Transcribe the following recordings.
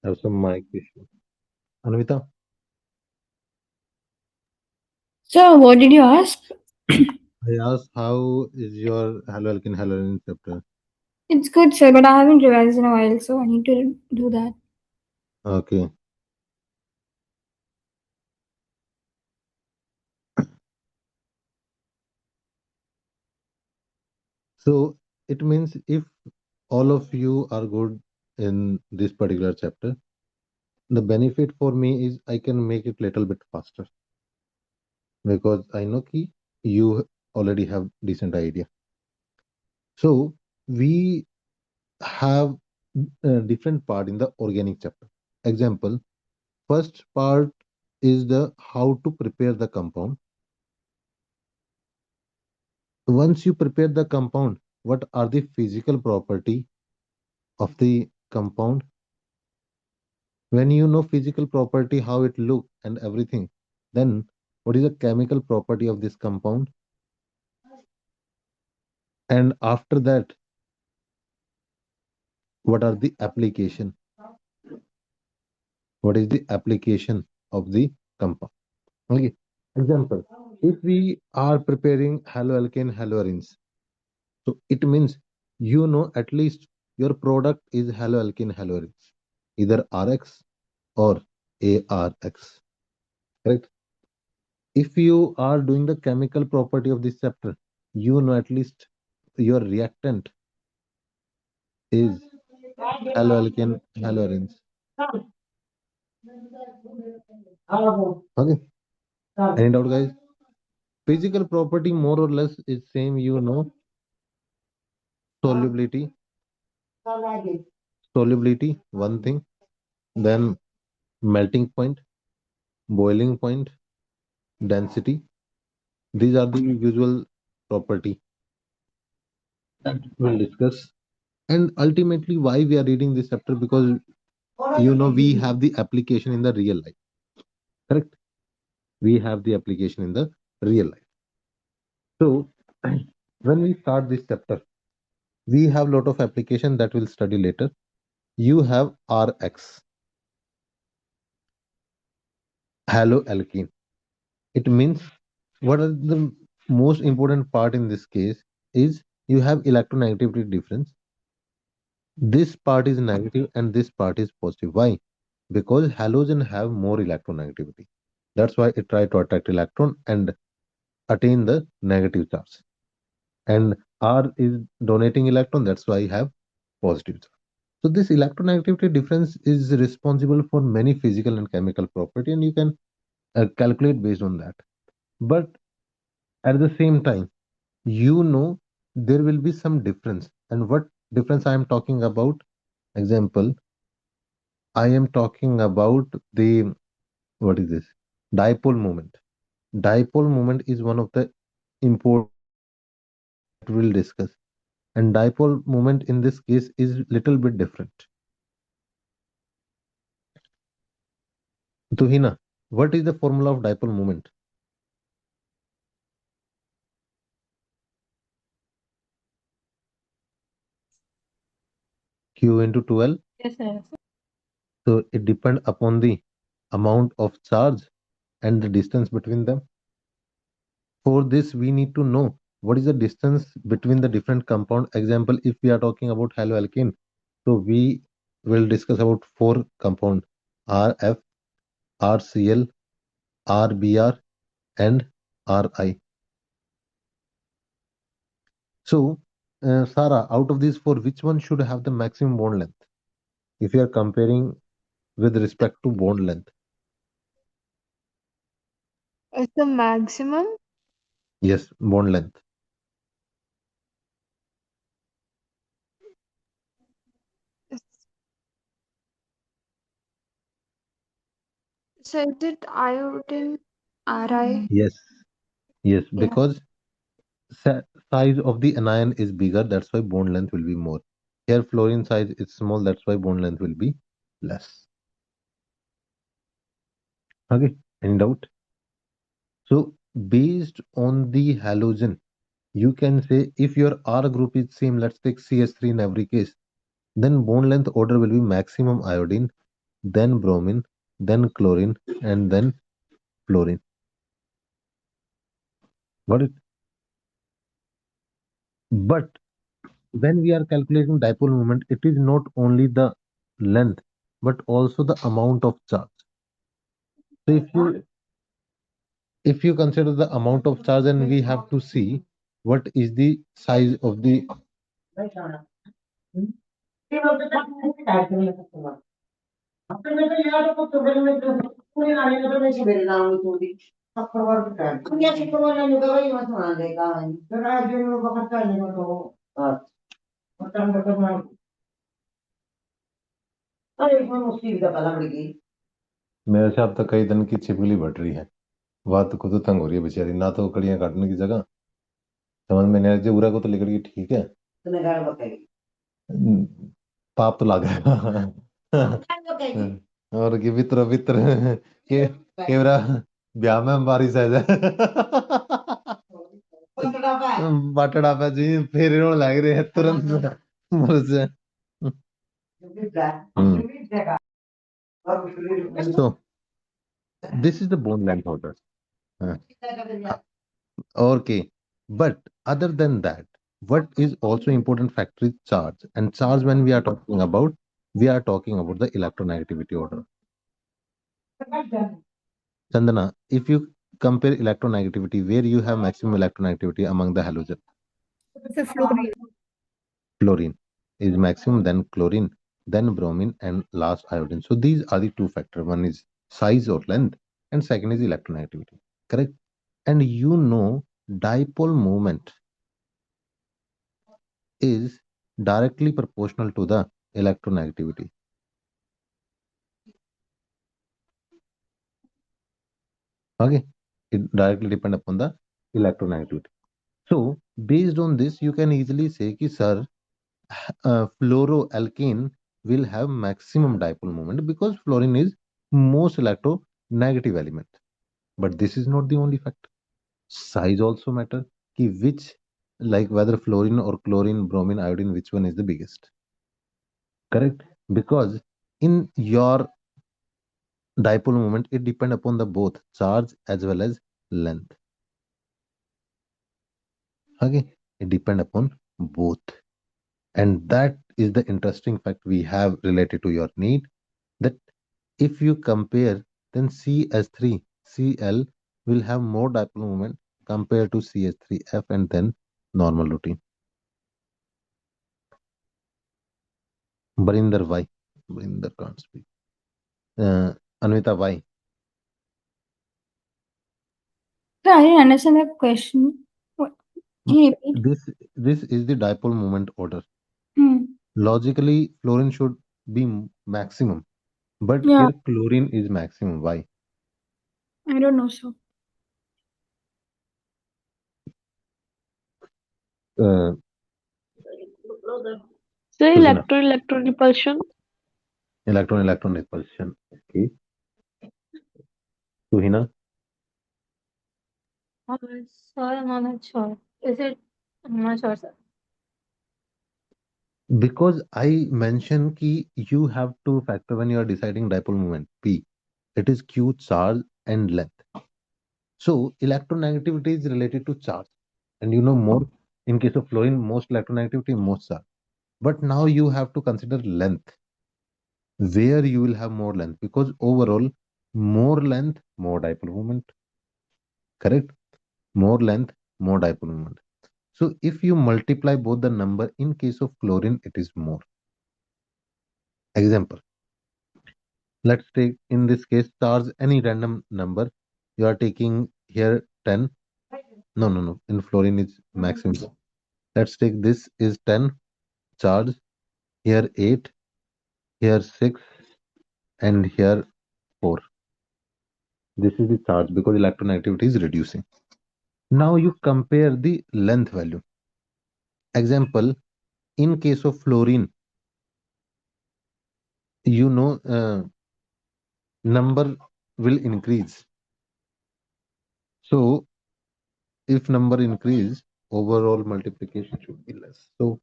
Have some mic issue. Anvita, So, what did you ask? I asked how is your haloalkane halogen chapter? It's good, sir, but I haven't revised in a while, so I need to do that. Okay. So it means if all of you are good in this particular chapter, the benefit for me is I can make it little bit faster because I know ki you already have decent idea. So we have different part in the organic chapter. Example, first part is the how to prepare the compound. Once you prepare the compound, what are the physical property of the compound? When you know physical property, how it look and everything, then what is the chemical property of this compound? And after that, what are the application? What is the application of the compound? Okay. Example, if we are preparing haloalkane haloarenes, so it means you know at least your product is haloalkane haloarenes, either RX or ARX. Correct? If you are doing the chemical property of this chapter, you know at least your reactant is haloalkane haloarenes. Okay. Any doubt, guys? Physical property more or less is same. You know solubility, solubility, one thing. Then melting point, boiling point, density. These are the usual property that we'll discuss. And ultimately, why we are reading this chapter, because you know we have the application in the real life. Correct? We have the application in the real life. So when we start this chapter, we have lot of application that we'll study later. You have RX, haloalkene. It means what are the most important part in this case is you have electronegativity difference. This part is negative and this part is positive. Why? Because halogen have more electronegativity. That's why it try to attract electron and attain the negative charge. And R is donating electron. That's why I have positive charge. So this electronegativity difference is responsible for many physical and chemical property, and you can calculate based on that. But at the same time, you know there will be some difference. And what difference I am talking about? Example, I am talking about the what is this? Dipole moment. Dipole moment is one of the important that we'll discuss. And dipole moment in this case is little bit different. Tuhina, what is the formula of dipole moment? Q into 12. Yes, sir. So it depends upon the amount of charge and the distance between them. For this, we need to know what is the distance between the different compound. Example, if we are talking about haloalkane, so we will discuss about four compound: RF, RCl, RBr, and RI. So, Sarah, out of these four, which one should have the maximum bond length? If you are comparing with respect to bond length, It's the maximum. yes, bond length. It's- So is it iodine Ri? Yes, yes, Yeah. because size of the anion is bigger, that's why bond length will be more. Here, fluorine size is small, that's why bond length will be less. Okay, any doubt? So, based on the halogen, you can say if your R group is same, let's take CH3 in every case, then bond length order will be maximum iodine, then bromine, then chlorine, and then fluorine. Got it? But when we are calculating dipole moment, it is not only the length, but also the amount of charge. So if you consider the amount of charge, and we have to see what is the size of the मेरे से अब तक कई दिन की छिपकली बढ़ रही है। बात को तो तंग हो रही है बेचारी, ना तो कड़ियां काटने की जगह समझ में नहीं आ रही। उरा को तो लेकर के ठीक है। पाप तो लग गया और कि वित्र वित्र के केवरा ब्याह में बारिश आ जाए बटड़ा पे जी फिर इन्होंने लग रहे हैं तुरंत मुझसे so this is the bone length order. Uh, okay, but other than that, what is also important factor is charge. And charge, when we are talking about the electronegativity order. Chandana, if you compare electronegativity, where you have maximum electronegativity among the halogen? The fluorine. Fluorine is maximum, then chlorine, then bromine, and last iodine. So these are the two factors. One is size or length, and second is electronegativity. Correct? And dipole moment is directly proportional to the electronegativity. Okay, it directly depend upon the electronegativity. So based on this, you can easily say कि sir, fluoroalkane will have maximum dipole moment because fluorine is most electronegative element. But this is not the only factor. Size also matter. कि which, like whether fluorine or chlorine, bromine, iodine, which one is the biggest? Correct? Because in your dipole moment, it depend upon the both charge as well as length. Okay, it depend upon both, and that is the interesting fact we have related to your need. That if you compare, then CH3 Cl will have more dipole moment compared to CH3F, and then normal routine. Barinder, why? Barinder can't speak. Anvita, why? So I didn't understand the question. What? Can you repeat? This is the dipole moment order. Hmm. Logically, fluorine should be maximum, but Yeah, here chlorine is maximum. Why? I don't know. So Uh, So Sujana, electron repulsion. electron repulsion. Okay. Tuhina, Uh, Sir, I'm not sure. Is it? I'm not sure, sir. because I mentioned ki you have to factor when you are deciding dipole moment. P. It is Q, charge and length. So electronegativity is related to charge, and more in case of fluorine, most electronegativity, most charge. But now you have to consider length, where you will have more length, because overall, more length, more dipole moment. Correct? More length, more dipole moment. So if you multiply both the number, in case of chlorine, it is more. Example, let's take in this case charge any random number. You are taking here 10. No, no, no. In fluorine is maximum. Let's take this is 10 charge, here 8, here 6, and here 4. This is the charge because electronegativity is reducing. Now you compare the length value. Example, in case of fluorine, number will increase. So if number increase, overall multiplication should be less. So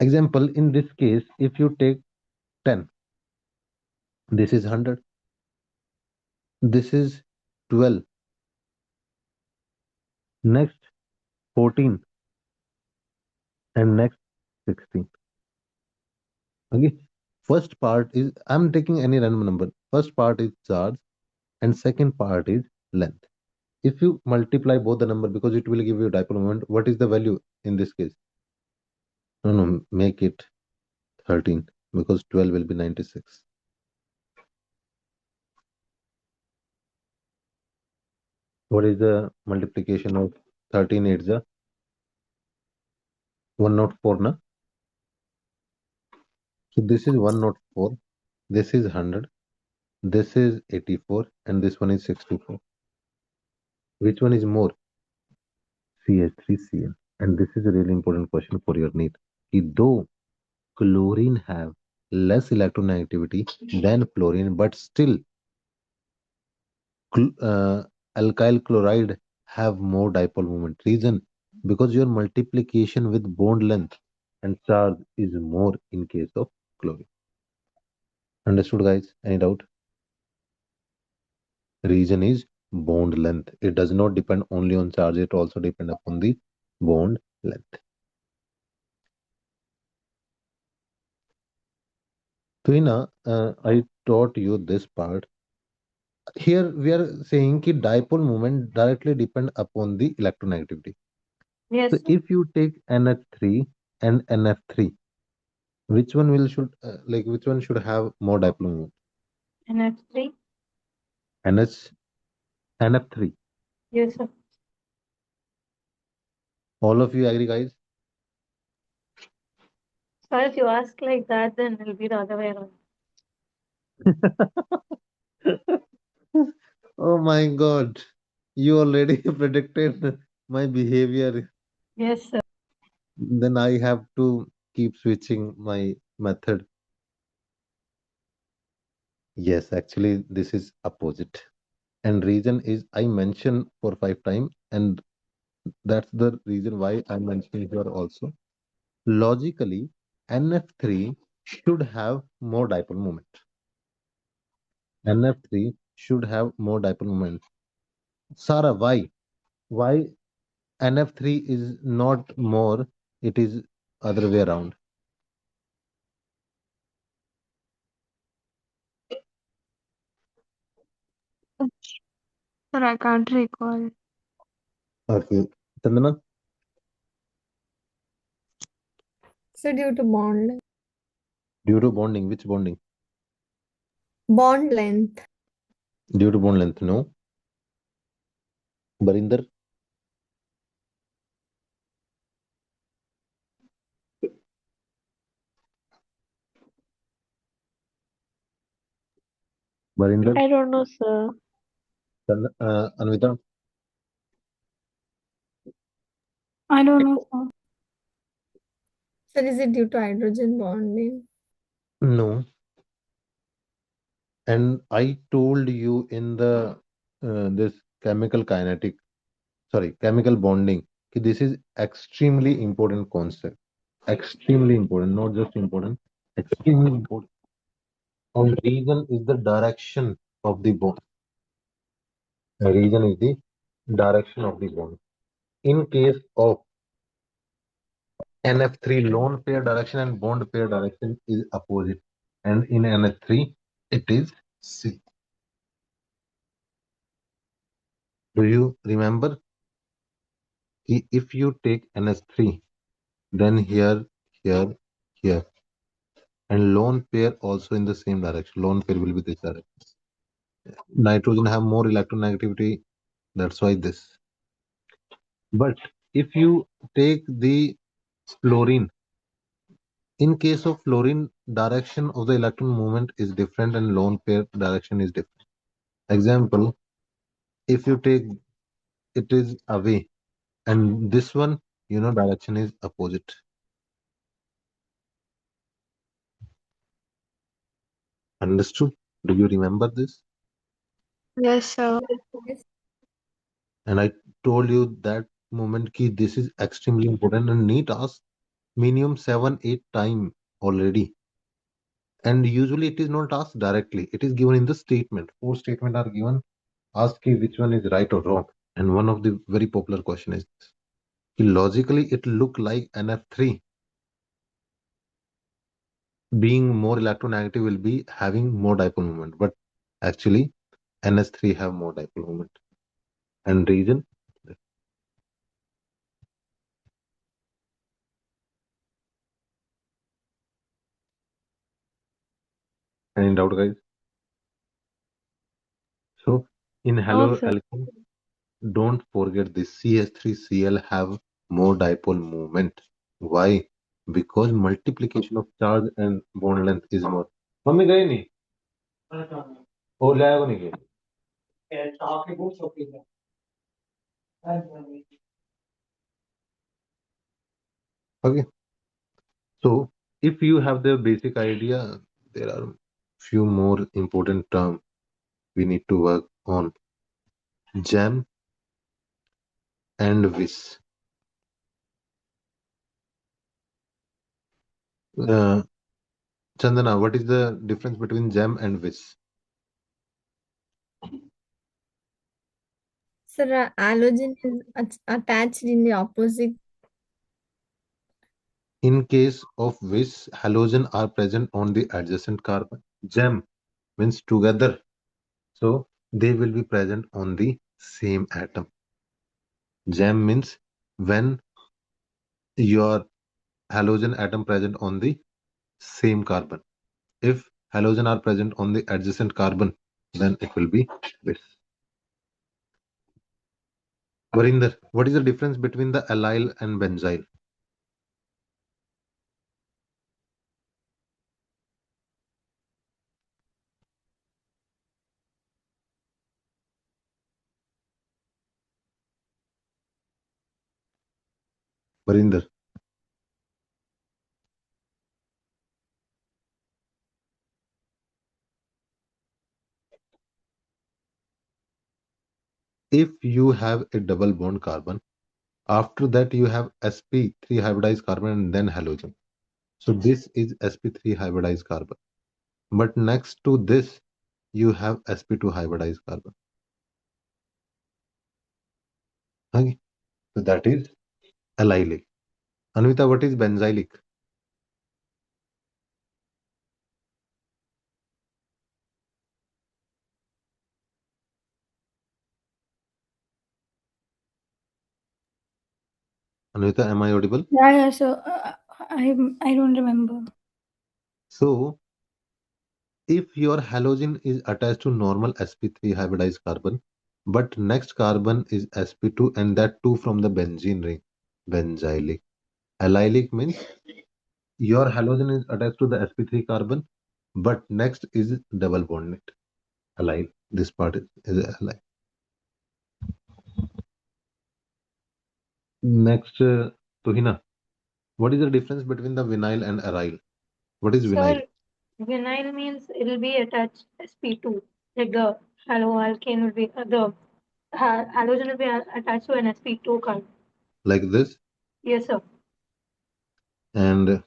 example, in this case, if you take 10, This is 100. This is 12. Next 14 and next 16. Okay. First part is I'm taking any random number. First part is charge and second part is length. If you multiply both the number because it will give you dipole moment, what is the value in this case? No, no, make it 13 because 12 will be 96. What is the multiplication of 13 8 is 104 na? So this is 104, this is 100, this is 84 and this one is 64. Which one is more? CH3Cl. And this is a really important question for your need. Though chlorine have less electronegativity than fluorine, but still alkyl chloride have more dipole moment. Reason? Because your multiplication with bond length and charge is more in case of chlorine. Understood, guys? Any doubt? Reason is bond length. It does not depend only on charge, it also depend upon the bond length. Tuina, I taught you this part. Here we are saying that dipole moment directly depend upon the electronegativity. Yes, So sir. if you take NH3 and NF3, which one will should which one should have more dipole moment? NF3. NH NF3. Yes, sir. All of you agree, guys? So if you ask like that, then it'll be the other way around. Oh my God, you already predicted my behavior. Yes, sir. Then I have to keep switching my method. Yes, actually, this is opposite. And reason is I mentioned for 5 times, and that's the reason why I'm mentioning here also. Logically, NF3 should have more dipole moment. NF3 should have more dipole moment. Sarah, why? Why NF3 is not more, it is other way around. Sir, I can't recall. Okay. Chandana, So due to bond due to bonding, which bonding? bond length. Due to bond length, no. Barinder, Barinder, I don't know, sir. Anvita, I don't know, sir. Sir, is it due to hydrogen bonding? no. And I told you in the this chemical kinetic, sorry, chemical bonding, this is extremely important concept. Extremely important, not just important, extremely important. And reason is the direction of the bond. The reason is the direction of the bond. In case of NF3, lone pair direction and bond pair direction is opposite. And in NH3, it is C. Do you remember? If you take NH3, then here, here, here, and lone pair also in the same direction. Lone pair will be this direction. Nitrogen have more electronegativity, that's why this. But if you take the fluorine, in case of fluorine, direction of the electron movement is different and lone pair direction is different. Example, if you take it is away and this one, direction is opposite. Understood? Do you remember this? Yes, sir. Yes. And I told you that moment key this is extremely important and need ask minimum 7 8 time already. And usually it is not asked directly. It is given in the statement. Four statements are given. Ask which one is right or wrong. And one of the very popular question is this. Logically, it look like NF3 being more electronegative will be having more dipole moment, but actually NS3 have more dipole moment. And reason? Any doubt, guys? So in No, sir. haloalkane, don't forget this CH3Cl have more dipole moment. Why? Because multiplication of charge and bond length is more. Mummy गए नहीं और लाया को नहीं गए okay. So if you have the basic idea, there are few more important terms we need to work on. Jam and vis. Uh, Chandana, what is the difference between jam and vis? Sir, halogen is attached in the opposite. In case of vis, halogen are present on the adjacent carbon. Jam means together, so they will be present on the same atom. Jam means when your halogen atom present on the same carbon. If halogen are present on the adjacent carbon, then it will be vis. Varinder, what is the difference between the allyl and benzyl? Varinder. If you have a double bond carbon, after that you have sp3 hybridized carbon and then halogen. So this is sp3 hybridized carbon. But next to this, you have sp2 hybridized carbon. Okay. So that is allylic. Anvita, what is benzylic? Anvita, am I audible? Yeah, so I don't remember. So if your halogen is attached to normal sp3 hybridized carbon, but next carbon is sp2 and that too from the benzene ring, benzylic. Allylic means your halogen is attached to the sp3 carbon, but next is double bonded. Allyl. This part is allyl. Next, Tuhina, what is the difference between the vinyl and aryl? What is vinyl? Sir, vinyl means it will be attached sp2. Like the haloalkane will be halogen will be attached to an sp2 carbon. Like this? Yes, sir. And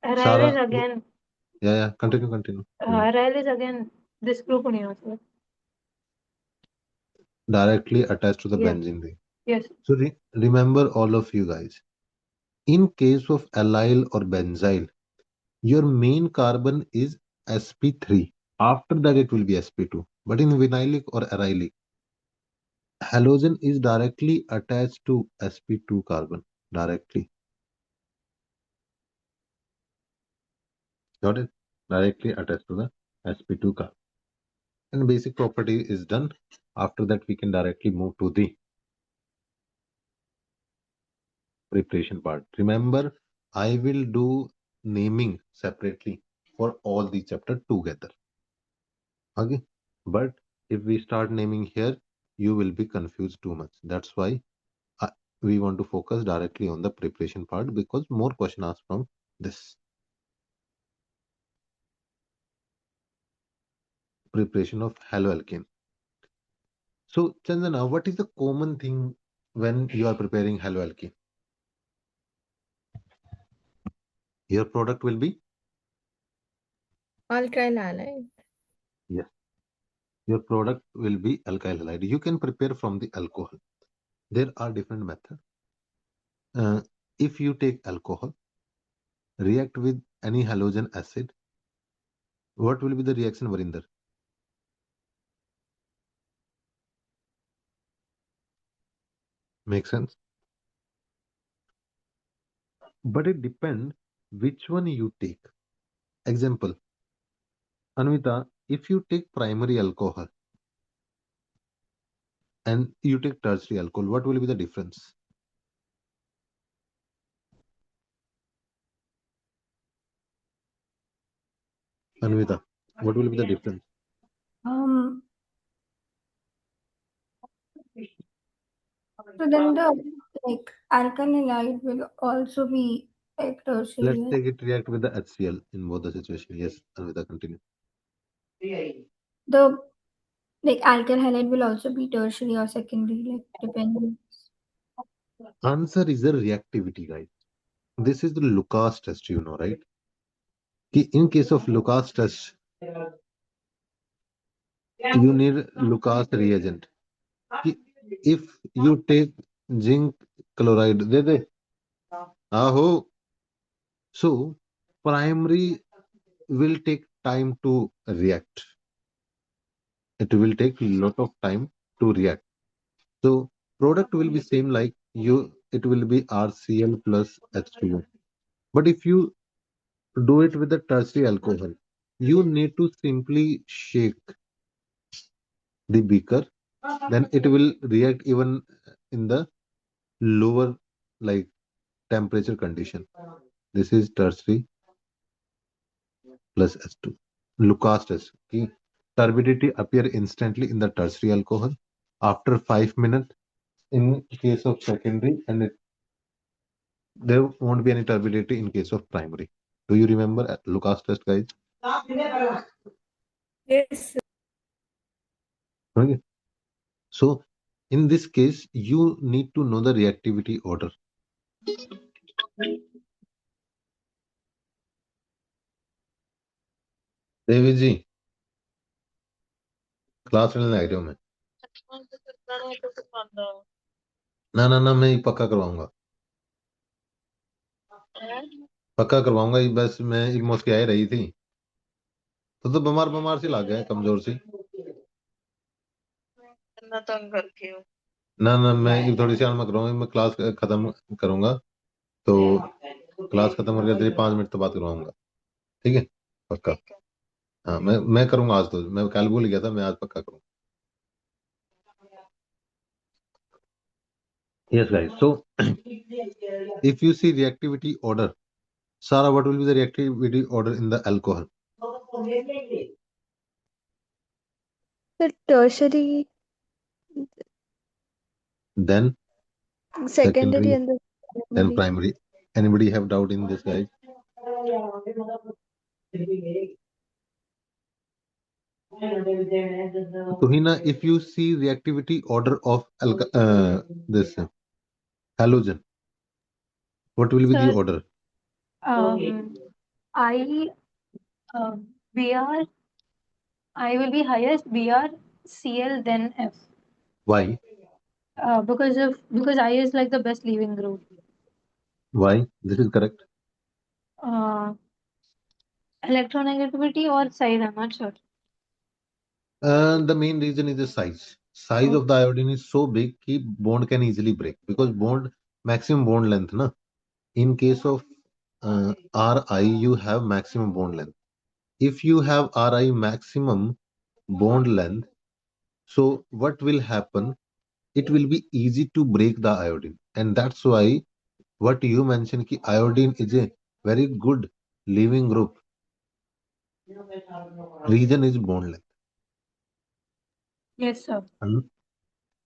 Aryl is Sarah, again yeah, continue. aryl is again this group only, sir. Directly attached to the Yeah. benzene ring. Yes. So remember all of you guys. In case of allyl or benzyl, your main carbon is sp3. After that, it will be sp2. But in vinylic or arylic, halogen is directly attached to sp2 carbon. Directly. Got it? Directly attached to the sp2 carbon. And basic property is done. After that, we can directly move to the preparation part. Remember, I will do naming separately for all the chapter together. Okay, but if we start naming here, you will be confused too much. That's why we want to focus directly on the preparation part because more question asked from this preparation of haloalkane. So Chandana, what is the common thing when you are preparing haloalkane? Your product will be Alkyl halide. Yes. Your product will be alkyl halide. You can prepare from the alcohol. There are different methods. If you take alcohol, react with any halogen acid, what will be the reaction, Varinder? Make sense? But it depends which one you take. Example, Anvita, if you take primary alcohol and you take tertiary alcohol, what will be the difference? Anvita, what will be the difference? So then the alkyl halide will also be Let's tertiary. take it react with the HCl in both the situation. Yes, Anvita, continue. The alkyl halide will also be tertiary or secondary, depending. Answer is the reactivity, guys. This is the Lucas test, you know, right? In case of Lucas test, you need Lucas reagent. If you take zinc chloride, de. Aho. So primary will take time to react. It will take a lot of time to react. So product will be same like you. It will be RCl plus H2O. But if you do it with the tertiary alcohol, you need to simply shake the beaker, then it will react even in the lower like temperature condition. This is tertiary plus S2. Lucas test. Okay. Turbidity appear instantly in the tertiary alcohol after 5 minutes in case of secondary, and there won't be any turbidity in case of primary. Do you remember Lucas test, guys? Yes, sir. Okay. So in this case, you need to know the reactivity order. Devi ji class में लग रहे हो मैं ना मैं पक्का करवाऊंगा पक्का करवाऊंगा ये बस मैं इल्मोस के आ रही थी तो बीमार बीमार सी लग गया कमजोर सी ना मैं थोड़ी सी मैं करवाऊंगा मैं क्लास खत्म करूंगा तो क्लास खत्म करके तेरी 5 मिनट तो बात करवाऊंगा ठीक है पक्का हाँ मैं करूंगा आज तो मैं कल भूल गया था मैं आज पक्का करूंगा yes guys so if you see reactivity order Sarah what will be the reactivity order in the alcohol The tertiary, then secondary, secondary and the then primary. primary anybody have doubt in this guys Tuhina, if you see reactivity order of this halogen, what will be the Sir, order? I BR I will be highest BR CL then F. Why? Because I is like the best leaving group. Why? This is correct. Electronegativity or size, I'm not sure. The main reason is the size. Size of the iodine is so big that bond can easily break because bond maximum bond length, na. In case of Ri, you have maximum bond length. If you have Ri maximum bond length, so what will happen? It will be easy to break the iodine, and that's why what you mentioned ki iodine is a very good leaving group. Reason is bond length. Yes, sir.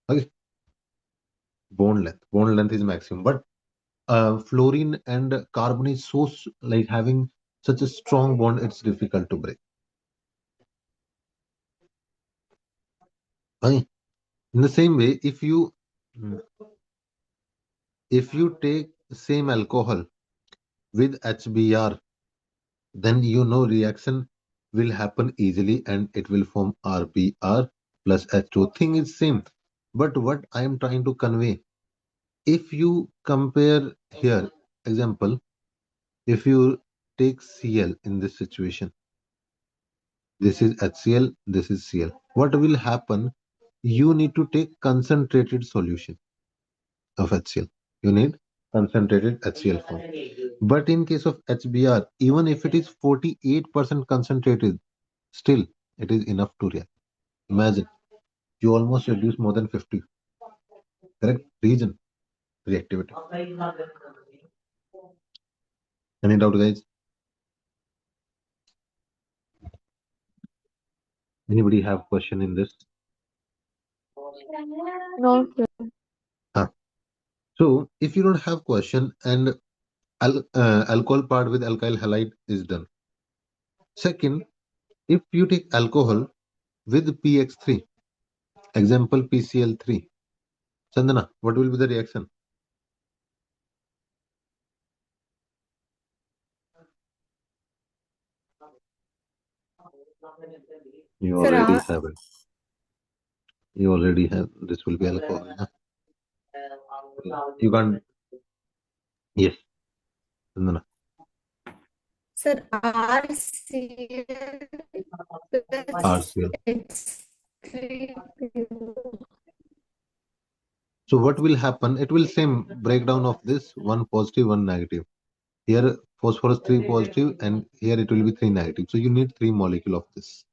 Okay. Bond length is maximum, but fluorine and carbon is so like having such a strong bond, it's difficult to break. Okay. In the same way, if you take same alcohol with HBr, then you know reaction will happen easily and it will form RBr plus H2. Thing is same. But what I am trying to convey, if you compare here, example, if you take Cl in this situation, this is HCl, this is Cl. What will happen? You need to take concentrated solution of HCl. You need concentrated HCl form. But in case of HBr, even if it is 48% concentrated, still it is enough to react. Imagine you almost reduce more than 50. Correct? Region reactivity. Any doubt, guys? Anybody have question in this? No, sir. Huh. So if you don't have question and alcohol part with alkyl halide is done. Second, if you take alcohol with PX3, example PCl3, Chandana, what will be the reaction? You Sir, already have it. You already have. This will be alcohol. Huh? You can't. Yes, Chandana. sir, RCl plus RCl. H3PO. So what will happen? It will same breakdown of this one positive, one negative. Here phosphorus 3 positive and here it will be 3 negative. So you need 3 molecule of this.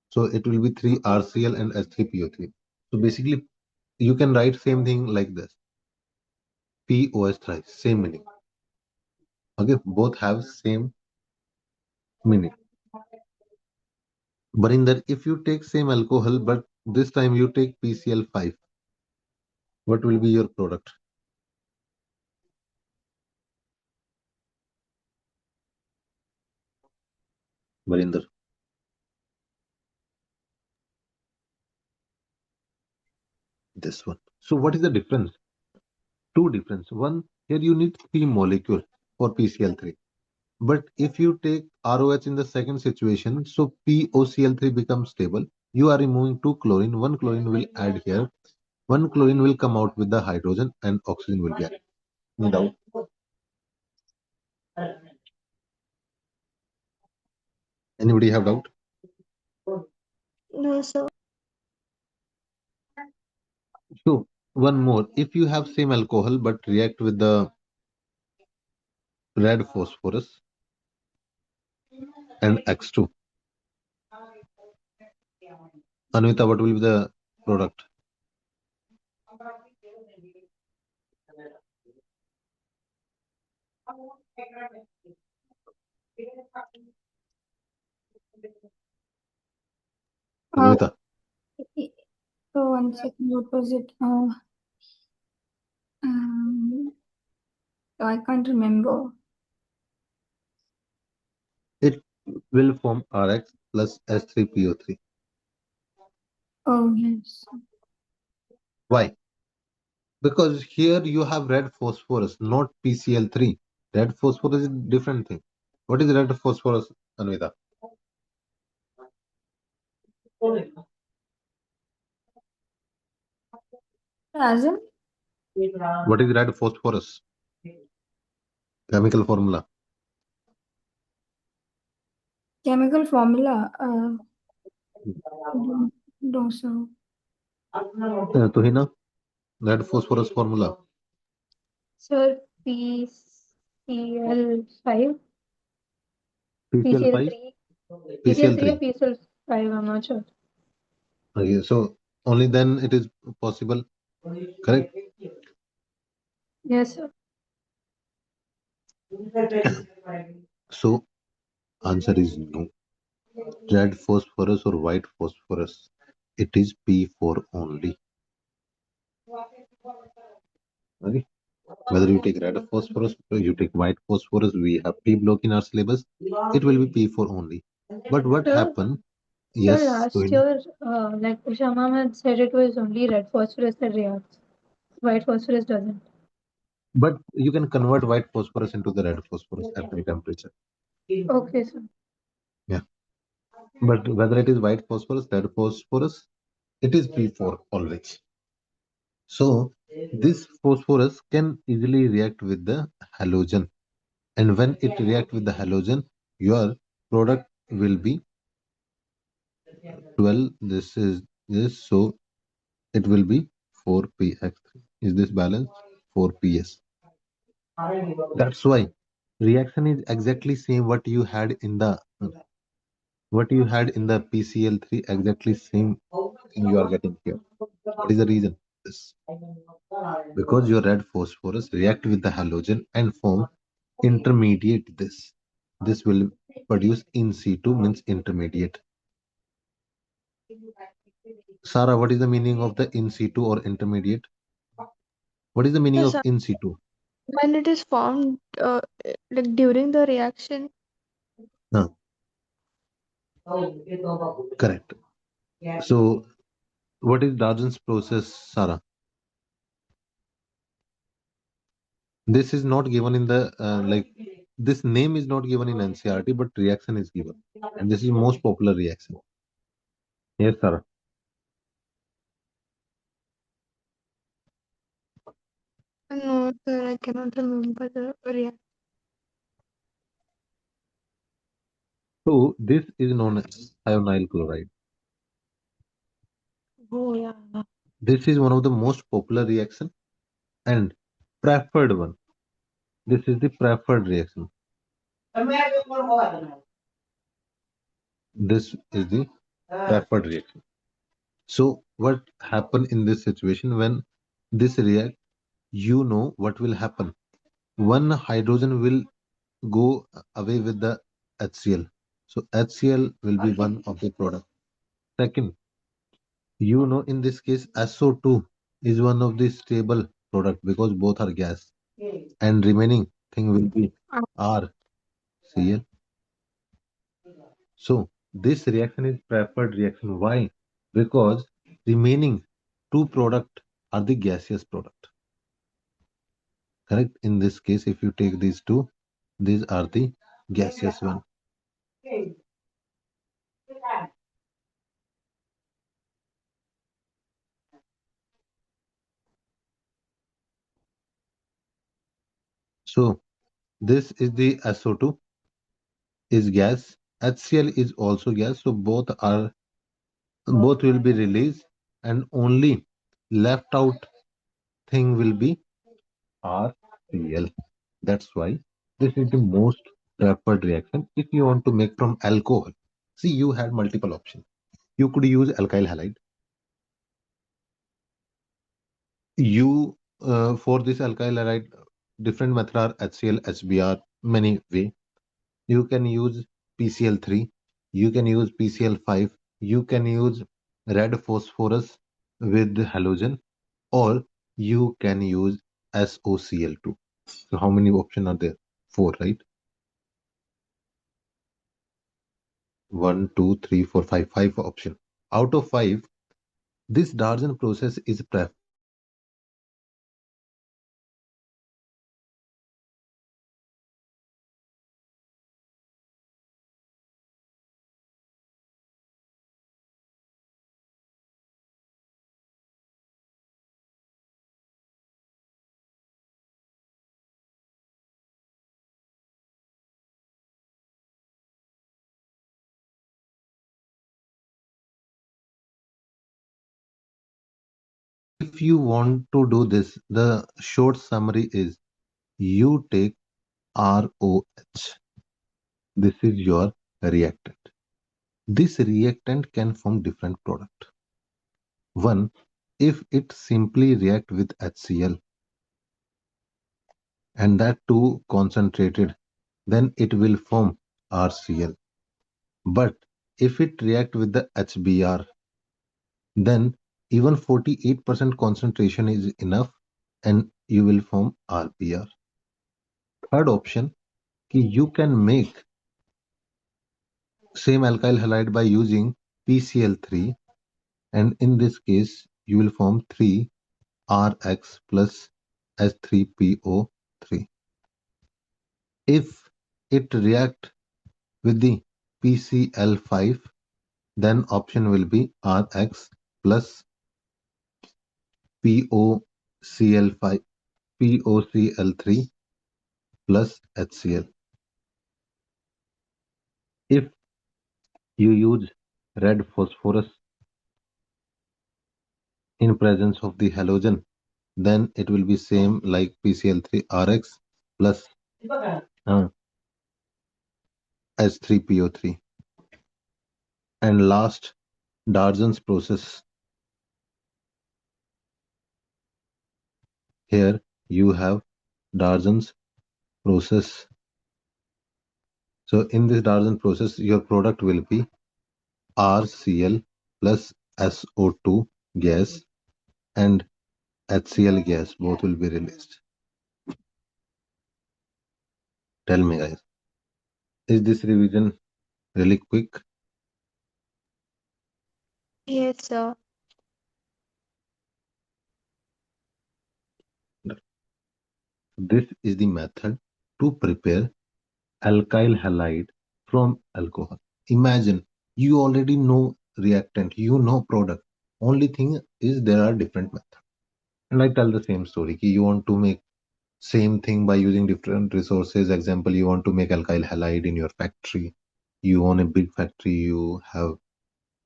So it will be 3 RCl and H3PO3. So basically you can write same thing like this. POS thrice, same meaning. Okay, both have same meaning. But in that, if you take same alcohol, but this time you take PCl5, what will be your product? Barinder. This one. So what is the difference? Two difference. One, here you need 3 molecule for PCl3. But if you take ROH in the second situation, so POCl3 becomes stable. You are removing 2 chlorine, 1 chlorine will add here. 1 chlorine will come out with the hydrogen and oxygen will be added. No doubt. Anybody have doubt? No, sir. So one more. If you have same alcohol but react with the red phosphorus and X2, Anvita, what will be the product? Anvita, So one second, what was it? Um, I can't remember. it will form RX plus S3PO3. Oh yes. Why? Because here you have red phosphorus, not PCl3. Red phosphorus is different thing. What is red phosphorus, Anvita? As in What is red phosphorus? Chemical formula. chemical formula. No, so Tuhina, red phosphorus formula. Sir, PCl5, PCl5, PCl3, PCl3 or PCl3. PCl5, I'm not sure. Okay, so only then it is possible. Correct. Yes, sir. So answer is no. Red phosphorus or white phosphorus. It is P4 only. Okay. Whether you take red phosphorus or you take white phosphorus, we have P block in our syllabus. It will be P4 only. But what Sir, happened? sir, Yes, last Tuhina. year, like Usha ma'am had said, it was only red phosphorus that reacts. White phosphorus doesn't. But you can convert white phosphorus into the red phosphorus at high temperature. Okay, sir. Yeah. But whether it is white phosphorus, red phosphorus, it is P4 always. So this phosphorus can easily react with the halogen, and when it react with the halogen, your product will be 12. This is this, so it will be 4px3. Is this balanced? 4ps. That's why reaction is exactly same what you had in the PCl3, exactly same thing you are getting here. What is the reason? This because your red phosphorus react with the halogen and form intermediate this. This will produce in situ means intermediate. Sarah, what is the meaning of the in situ or intermediate? What is the meaning Yes, of in situ? when it is formed, like during the reaction. Huh, correct. So, what is Darden's process, Sarah? This is not given in the this name is not given in NCRT, but reaction is given, and this is most popular reaction. Yes, Sarah. No, sir, I cannot remember the reaction. So this is known as ionyl chloride. Oh, yeah. This is one of the most popular reaction and preferred one. This is the preferred reaction. This is the preferred reaction. So what happen in this situation when this react? You know what will happen. One hydrogen will go away with the HCl. So HCl will be one of the product. Second, you know in this case SO2 is one of the stable product because both are gas, and remaining thing will be RCl. So this reaction is preferred reaction. Why? Because remaining two product are the gaseous product. Correct? In this case, if you take these two, these are the gaseous one. So this is the SO2 is gas. HCl is also gas. So both will be released, and only left out thing will be RCl. That's why this is the most preferred reaction if you want to make from alcohol. See, you had multiple options. You could use alkyl halide. You for this alkyl halide, different method are HCl, HBr, many way. You can use PCl3. You can use PCl5. You can use red phosphorus with halogen, or you can use SOCl2. So how many options are there? Four, right? One, two, three, four, five. Five option. Out of five, this Darjan process is preferred because it react with the halogen and form intermediate. If you want to do this, the short summary is you take ROH. This is your reactant. This reactant can form different product. One, if it simply react with HCl and that too concentrated, then it will form RCl. But if it react with the HBr, then even 48% concentration is enough and you will form RBr. Third option, you can make same alkyl halide by using PCl3, and in this case you will form 3RX plus S3PO3. If it react with the PCl5, then option will be Rx plus POCl5 POCl3 plus HCl. If you use red phosphorus in presence of the halogen, then it will be same like PCl3 Rx plus H3PO3. And last, Darjan's process. Here you have Darjan's process. So in this Darjan process, your product will be RCl plus SO2 gas and HCl gas. Both will be released. Tell me, guys, is this revision really quick? Yes, sir. This is the method to prepare alkyl halide from alcohol. Imagine you already know reactant, you know product. Only thing is there are different methods. And I tell the same story. You want to make same thing by using different resources. Example, you want to make alkyl halide in your factory. You own a big factory. You have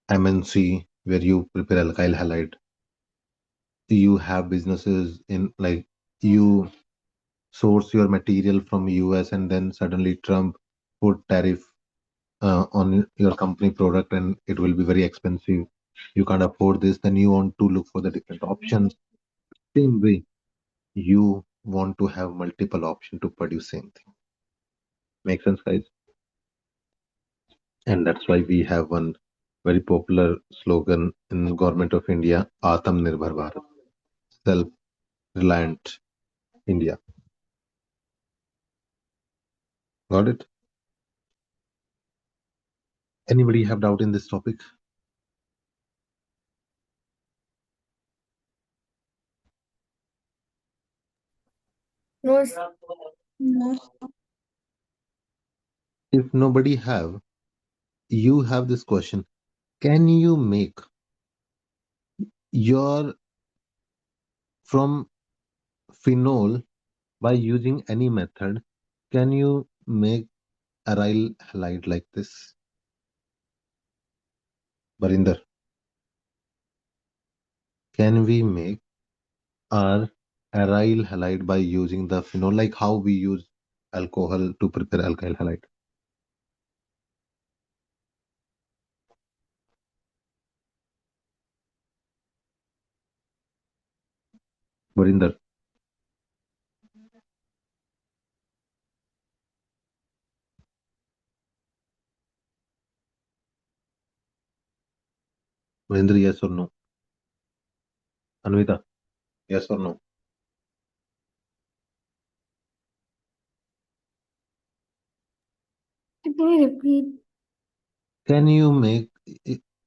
MNC where you prepare alkyl halide. You have businesses in like you source your material from US and then suddenly Trump put tariff on your company product and it will be very expensive. You can't afford this, then you want to look for the different options. Same way, you want to have multiple options to produce same thing. Make sense, guys? And that's why we have one very popular slogan in government of India, Atam Nirbhar Bharat, self-reliant India. Got it? Anybody have doubt in this topic? No, No. If nobody have, you have this question. Can you make your from phenol by using any method? Can you make aryl halide like this? Barinder, can we make our aryl halide by using the phenol, like how we use alcohol to prepare alkyl halide? Barinder, Barinder, yes or no? Anvita, yes or no? Can you repeat? Can you make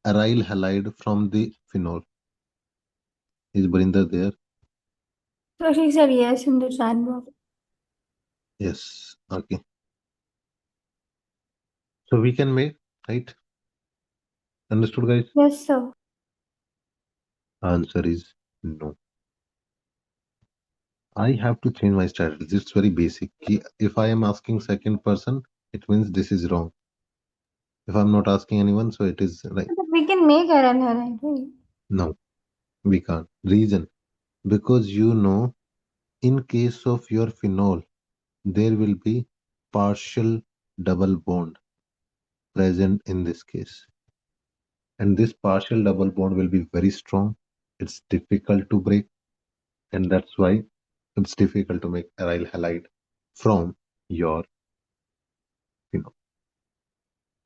aryl halide from the phenol? Is Barinder there? So she said yes in the chat box. Yes. Okay. So we can make, right? Understood, guys? Yes, sir. Answer is no. I have to change my strategy. It's very basic. If I am asking second person, it means this is wrong. If I'm not asking anyone, so it is right. But we can make aryl halide, right? No, we can't. Reason, because you know, in case of your phenol, there will be partial double bond present in this case. And this partial double bond will be very strong. It's difficult to break. And that's why it's difficult to make aryl halide from your phenol.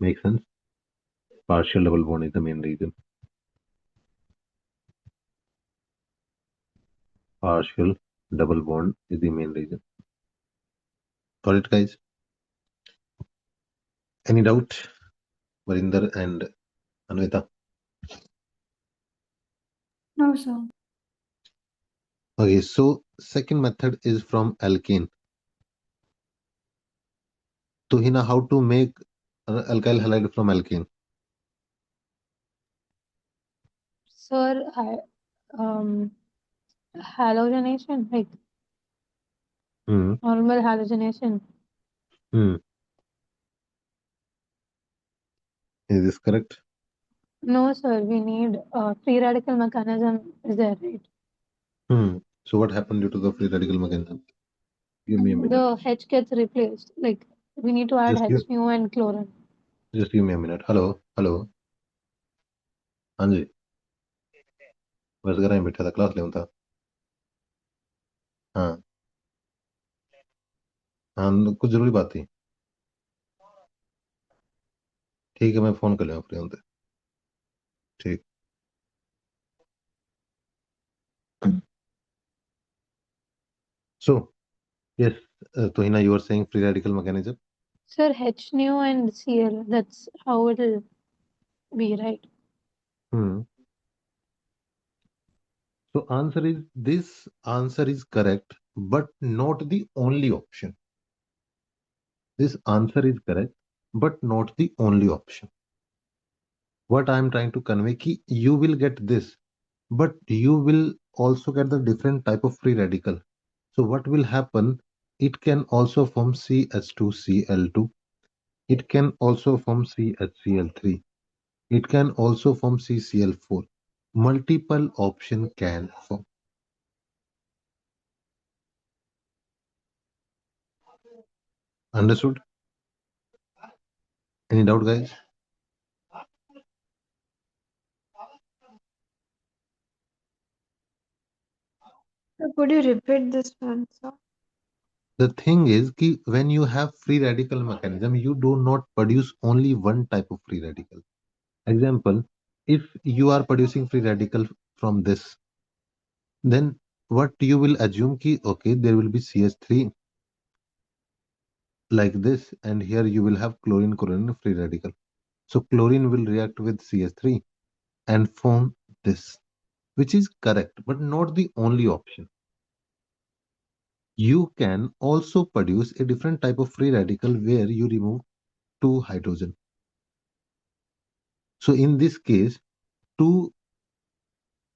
Make sense? Partial double bond is the main reason. Partial double bond is the main reason. Got it, guys? Any doubt? Varinder and Anvita? No, sir. Okay, so second method is from alkane. Tuhina, how to make alkyl halide from alkane? Sir, halogenation, like Hmm. normal halogenation. Hmm. Is this correct? No, sir, we need free radical mechanism is there, right? Hmm. So what happened due to the free radical mechanism? Give me a minute. The H gets replaced. Like we need to add Just give, H nu and chlorine. just give me a minute. Hello, hello. हाँ जी, बस घर में बैठा था, class ले था. हाँ हाँ, कुछ जरूरी बात थी. ठीक है, मैं फोन कर लूँगा फ्री होते. ठीक. So yes, Tuhina, you were saying free radical mechanism. Sir, H nu and Cl. That's how it'll be, right? Hmm. So answer is this. Answer is correct, but not the only option. This answer is correct, but not the only option. What I am trying to convey ki you will get this, but you will also get the different type of free radical. So what will happen? It can also form CH2Cl2. It can also form CHCl3. It can also form CCl4. Multiple option can form. Understood? Any doubt, guys? So could you repeat this one, sir? The thing is ki when you have free radical mechanism, you do not produce only one type of free radical. Example, if you are producing free radical from this, then what you will assume ki okay, there will be CH3 like this, and here you will have chlorine chlorine free radical. So chlorine will react with CH3 and form this, which is correct, but not the only option. You can also produce a different type of free radical where you remove two hydrogen. So in this case, two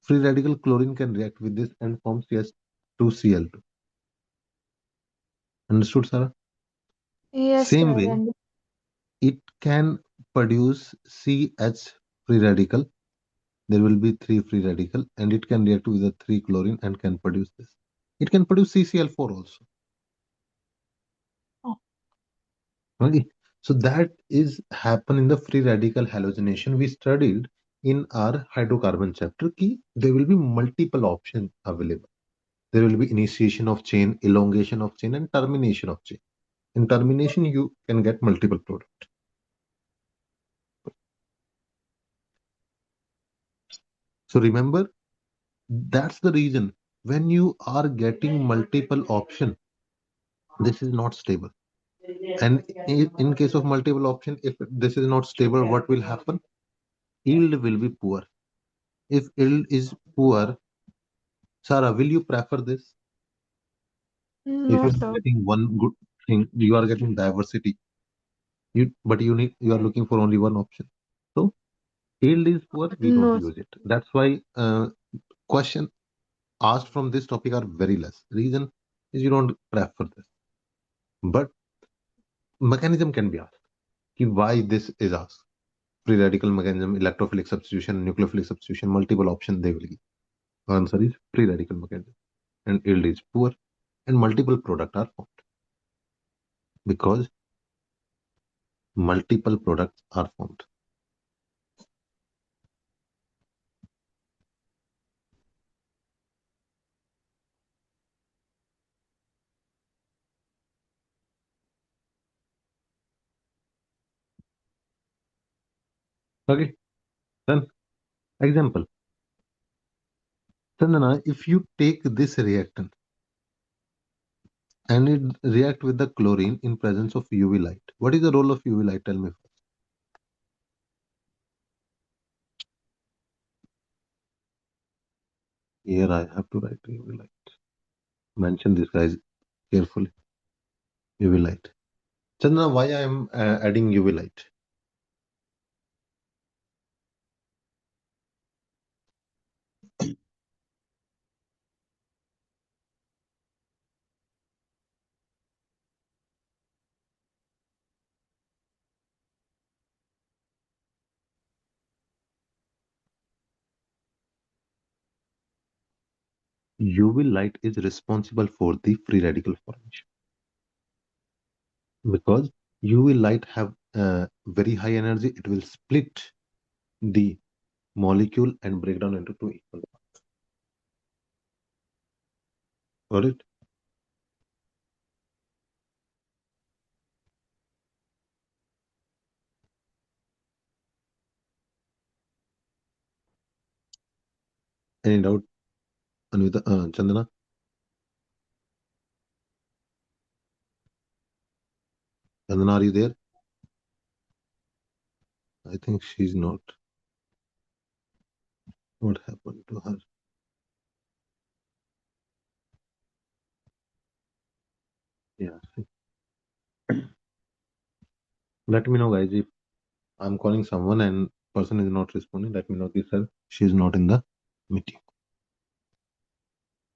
free radical chlorine can react with this and form CH2Cl2. Understood, Sarah? Yes, Same sir. way, And it can produce CH free radical. There will be three free radical, and it can react with the three chlorine and can produce this. It can produce CCl4 also. Okay. So that is happen in the free radical halogenation. We studied in our hydrocarbon chapter ki there will be multiple options available. There will be initiation of chain, elongation of chain, and termination of chain. In termination, you can get multiple product. So remember, that's the reason when you are getting multiple option, this is not stable. And in case of multiple option, if this is not stable, what will happen? Yield will be poor. If yield is poor, Sarah, will you prefer this? If no, you're sir. getting one good thing, you are getting diversity. But you are looking for only one option. So yield is poor, we don't No, use it. That's why question asked from this topic are very less. Reason is you don't prefer this. But mechanism can be asked. Ki why this is asked. Free radical mechanism, electrophilic substitution, nucleophilic substitution, multiple option they will give. Answer is free radical mechanism. And yield is poor and multiple product are formed because multiple products are formed. Okay, then example. Sandana, if you take this reactant and it react with the chlorine in presence of UV light, what is the role of UV light? Tell me. Here I have to write UV light. Mention this guys carefully. UV light. Chandana, why I am adding UV light? UV light is responsible for the free radical formation because UV light have very high energy. It will split the molecule and break down into two equal parts. Got it? Any doubt, Anvita, Chandana? Chandana, are you there? I think she's not. What happened to her? Yeah. Let me know, guys, if I'm calling someone and person is not responding. Let me know this, sir. She's not in the meeting.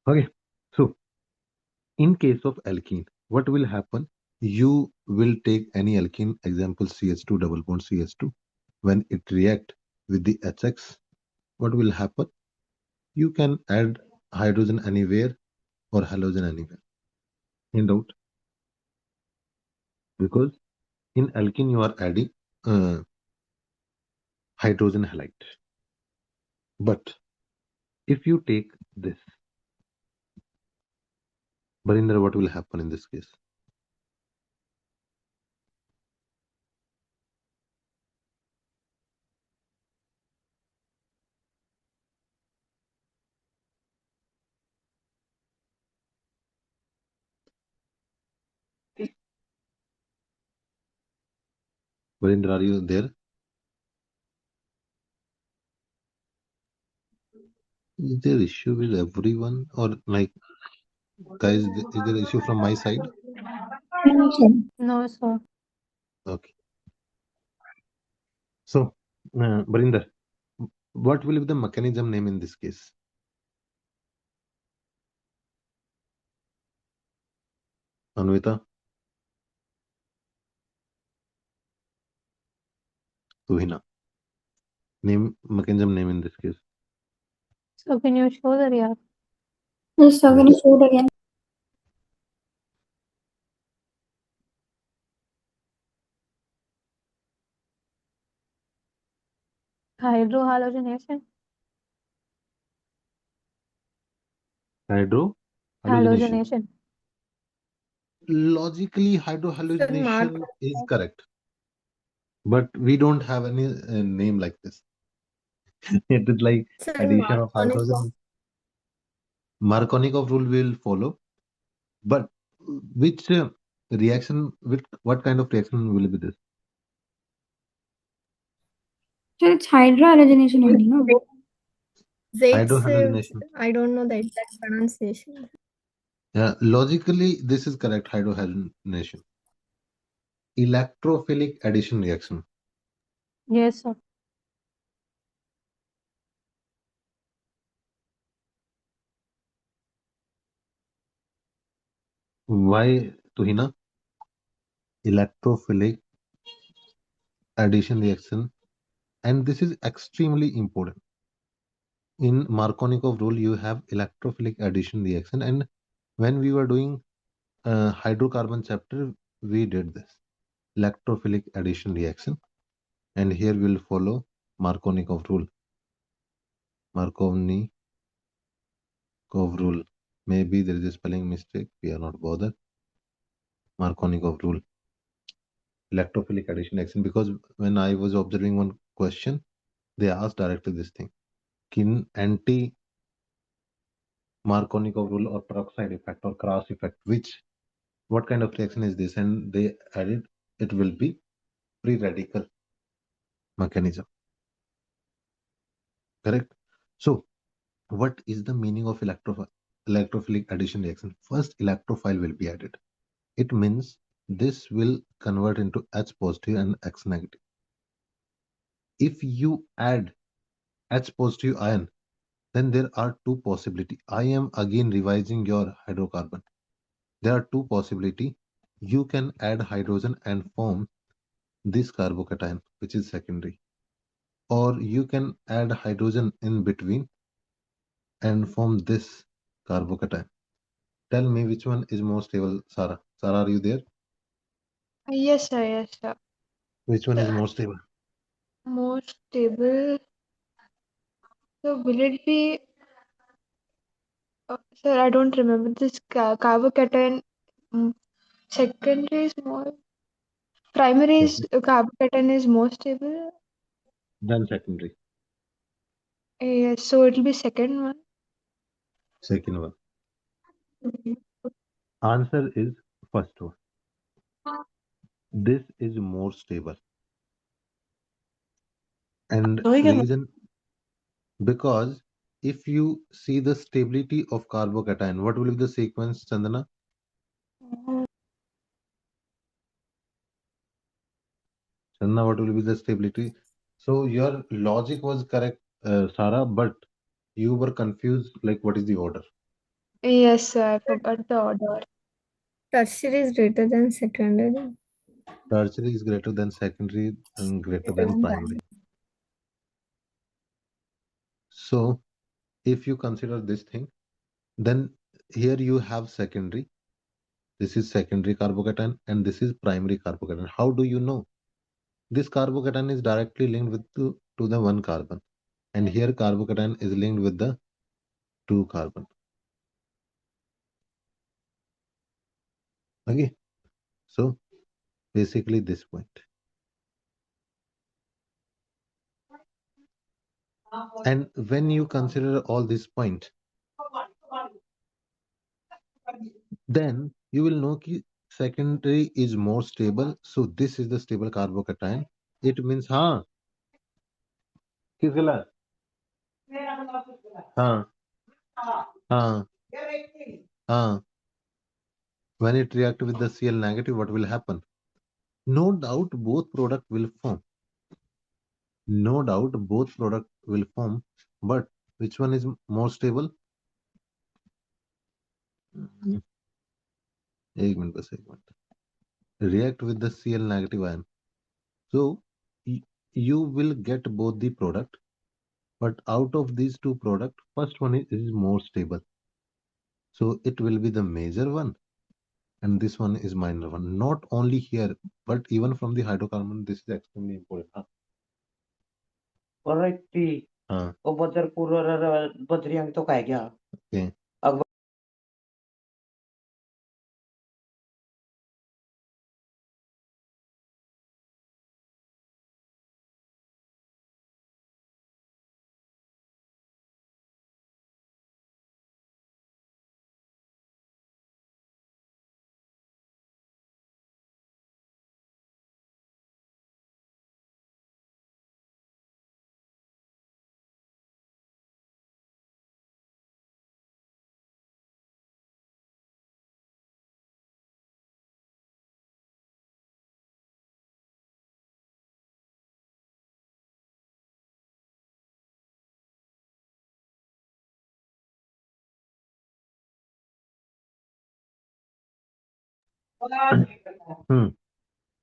Okay. So, in case of alkene, what will happen? You will take any alkene, example CH2 double bond CH2. When it react with the HX, what will happen? You can add hydrogen anywhere or halogen anywhere. In doubt? Because in alkene you are adding uh, hydrogen halide. But if you take this, Barinder, what will happen in this case? Barinder, are you there? Is there issue with everyone or like, guys, is there issue from my side? No, sir. No, sir. Okay. So, Barinder, what will be the mechanism name in this case? Anvita? Tuhina? Name, mechanism name in this case? So can you show the reaction? Yes, sir. Can you show it again? Hydrohalogenation. Hydrohalogenation. Halogenation. Logically, Sir, hydrohalogenation is correct, but we don't have any name like this. It is like Sir, addition of Marconi. hydrogen. Markovnikov rule will follow, but which reaction, with what kind of reaction will be this? Sir, it's hydrohalogenation only, no? Hydrohalogenation. I don't know the exact pronunciation. Yeah, logically, this is correct. Hydrohalogenation. Electrophilic addition reaction. Yes, sir. Why, Tuhina? Electrophilic addition reaction, and this is extremely important. In Markovnikov rule, you have electrophilic addition reaction, and when we were doing hydrocarbon chapter, we did this electrophilic addition reaction, and here we'll follow Markovnikov rule. Markovnikov rule. Maybe there is a spelling mistake. We are not bothered. Markovnikov rule. Electrophilic addition reaction, because when I was observing one question, they asked directly this thing. Kin anti Markovnikov rule or peroxide effect or cross effect, what kind of reaction is this? And they added it will be free radical mechanism. Correct? So, what is the meaning of electrophilic addition reaction? First, electrophile will be added. It means this will convert into H positive and X negative. If you add H positive ion, then there are two possibilities. I am again revising your hydrocarbon. There are two possibilities. You can add hydrogen and form this carbocation, which is secondary. Or you can add hydrogen in between and form this carbocation. Tell me which one is more stable, Sarah. Sarah, are you there? Yes, sir. Yes, sir. Which one is more stable? More stable. So will it be? Sir, I don't remember this carbocation. mm, Secondary is more. Primary is carbocation is more stable. Then secondary. Yes, so it will be second one. Second one. Answer is first one. This is more stable. And reason because if you see the stability of carbocation, what will be the sequence, Chandana? Chandana, what will be the stability? So your logic was correct, Sarah, but you were confused like what is the order? Yes, sir. I forgot the order. Tertiary is greater than secondary. Tertiary is greater than secondary and greater than primary. So if you consider this thing, then here you have secondary. This is secondary carbocation and this is primary carbocation. How do you know? This carbocation is directly linked with to the one carbon, and here carbocation is linked with the two carbon. Okay, so basically this point. And when you consider all this point, then you will know कि secondary is more stable. So this is the stable carbocation. It means हाँ किस गला हाँ हाँ हाँ. When it react with the Cl negative, what will happen? No doubt both product will form. No doubt both product will form, but which one is more stable? एक minute बस एक minute. React with the Cl negative ion. So you will get both the product, but out of these two product, first one is more stable. So it will be the major one, and this one is minor one. Not only here, but even from the hydrocarbon, this is extremely important. Alrighty. हाँ. O Badarpur और बद्रियांग तो कह गया. Okay. अब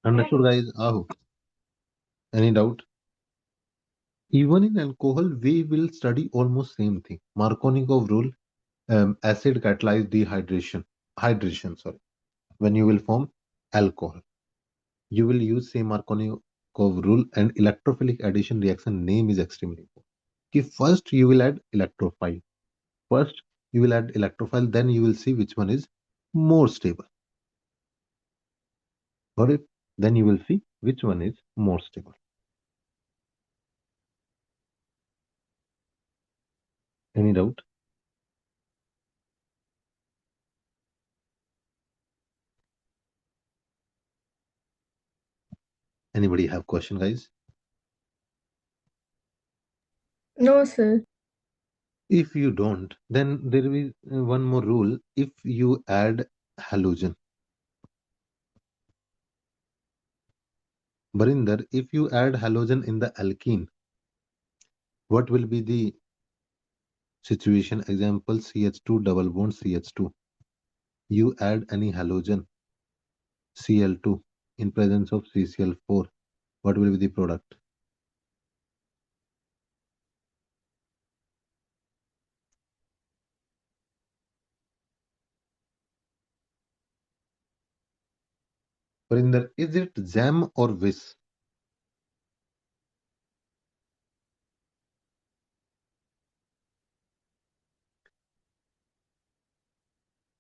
Understood, guys? Aho. Any doubt? Even in alcohol, we will study almost same thing. Markovnikov rule, acid catalyzed dehydration. Hydration, sorry. When you will form alcohol, you will use same Markovnikov rule, and electrophilic addition reaction name is extremely important. Okay, first you will add electrophile. First you will add electrophile, then you will see which one is more stable. Got it? Then you will see which one is more stable. Any doubt? Anybody have question, guys? No, sir. If you don't, then there is one more rule. If you add halogen, Barinder, if you add halogen in the alkene, what will be the situation? Example, CH2 double bond CH2. You add any halogen, Cl2, in presence of CCl4. What will be the product? Barinder, is it jam or whiz?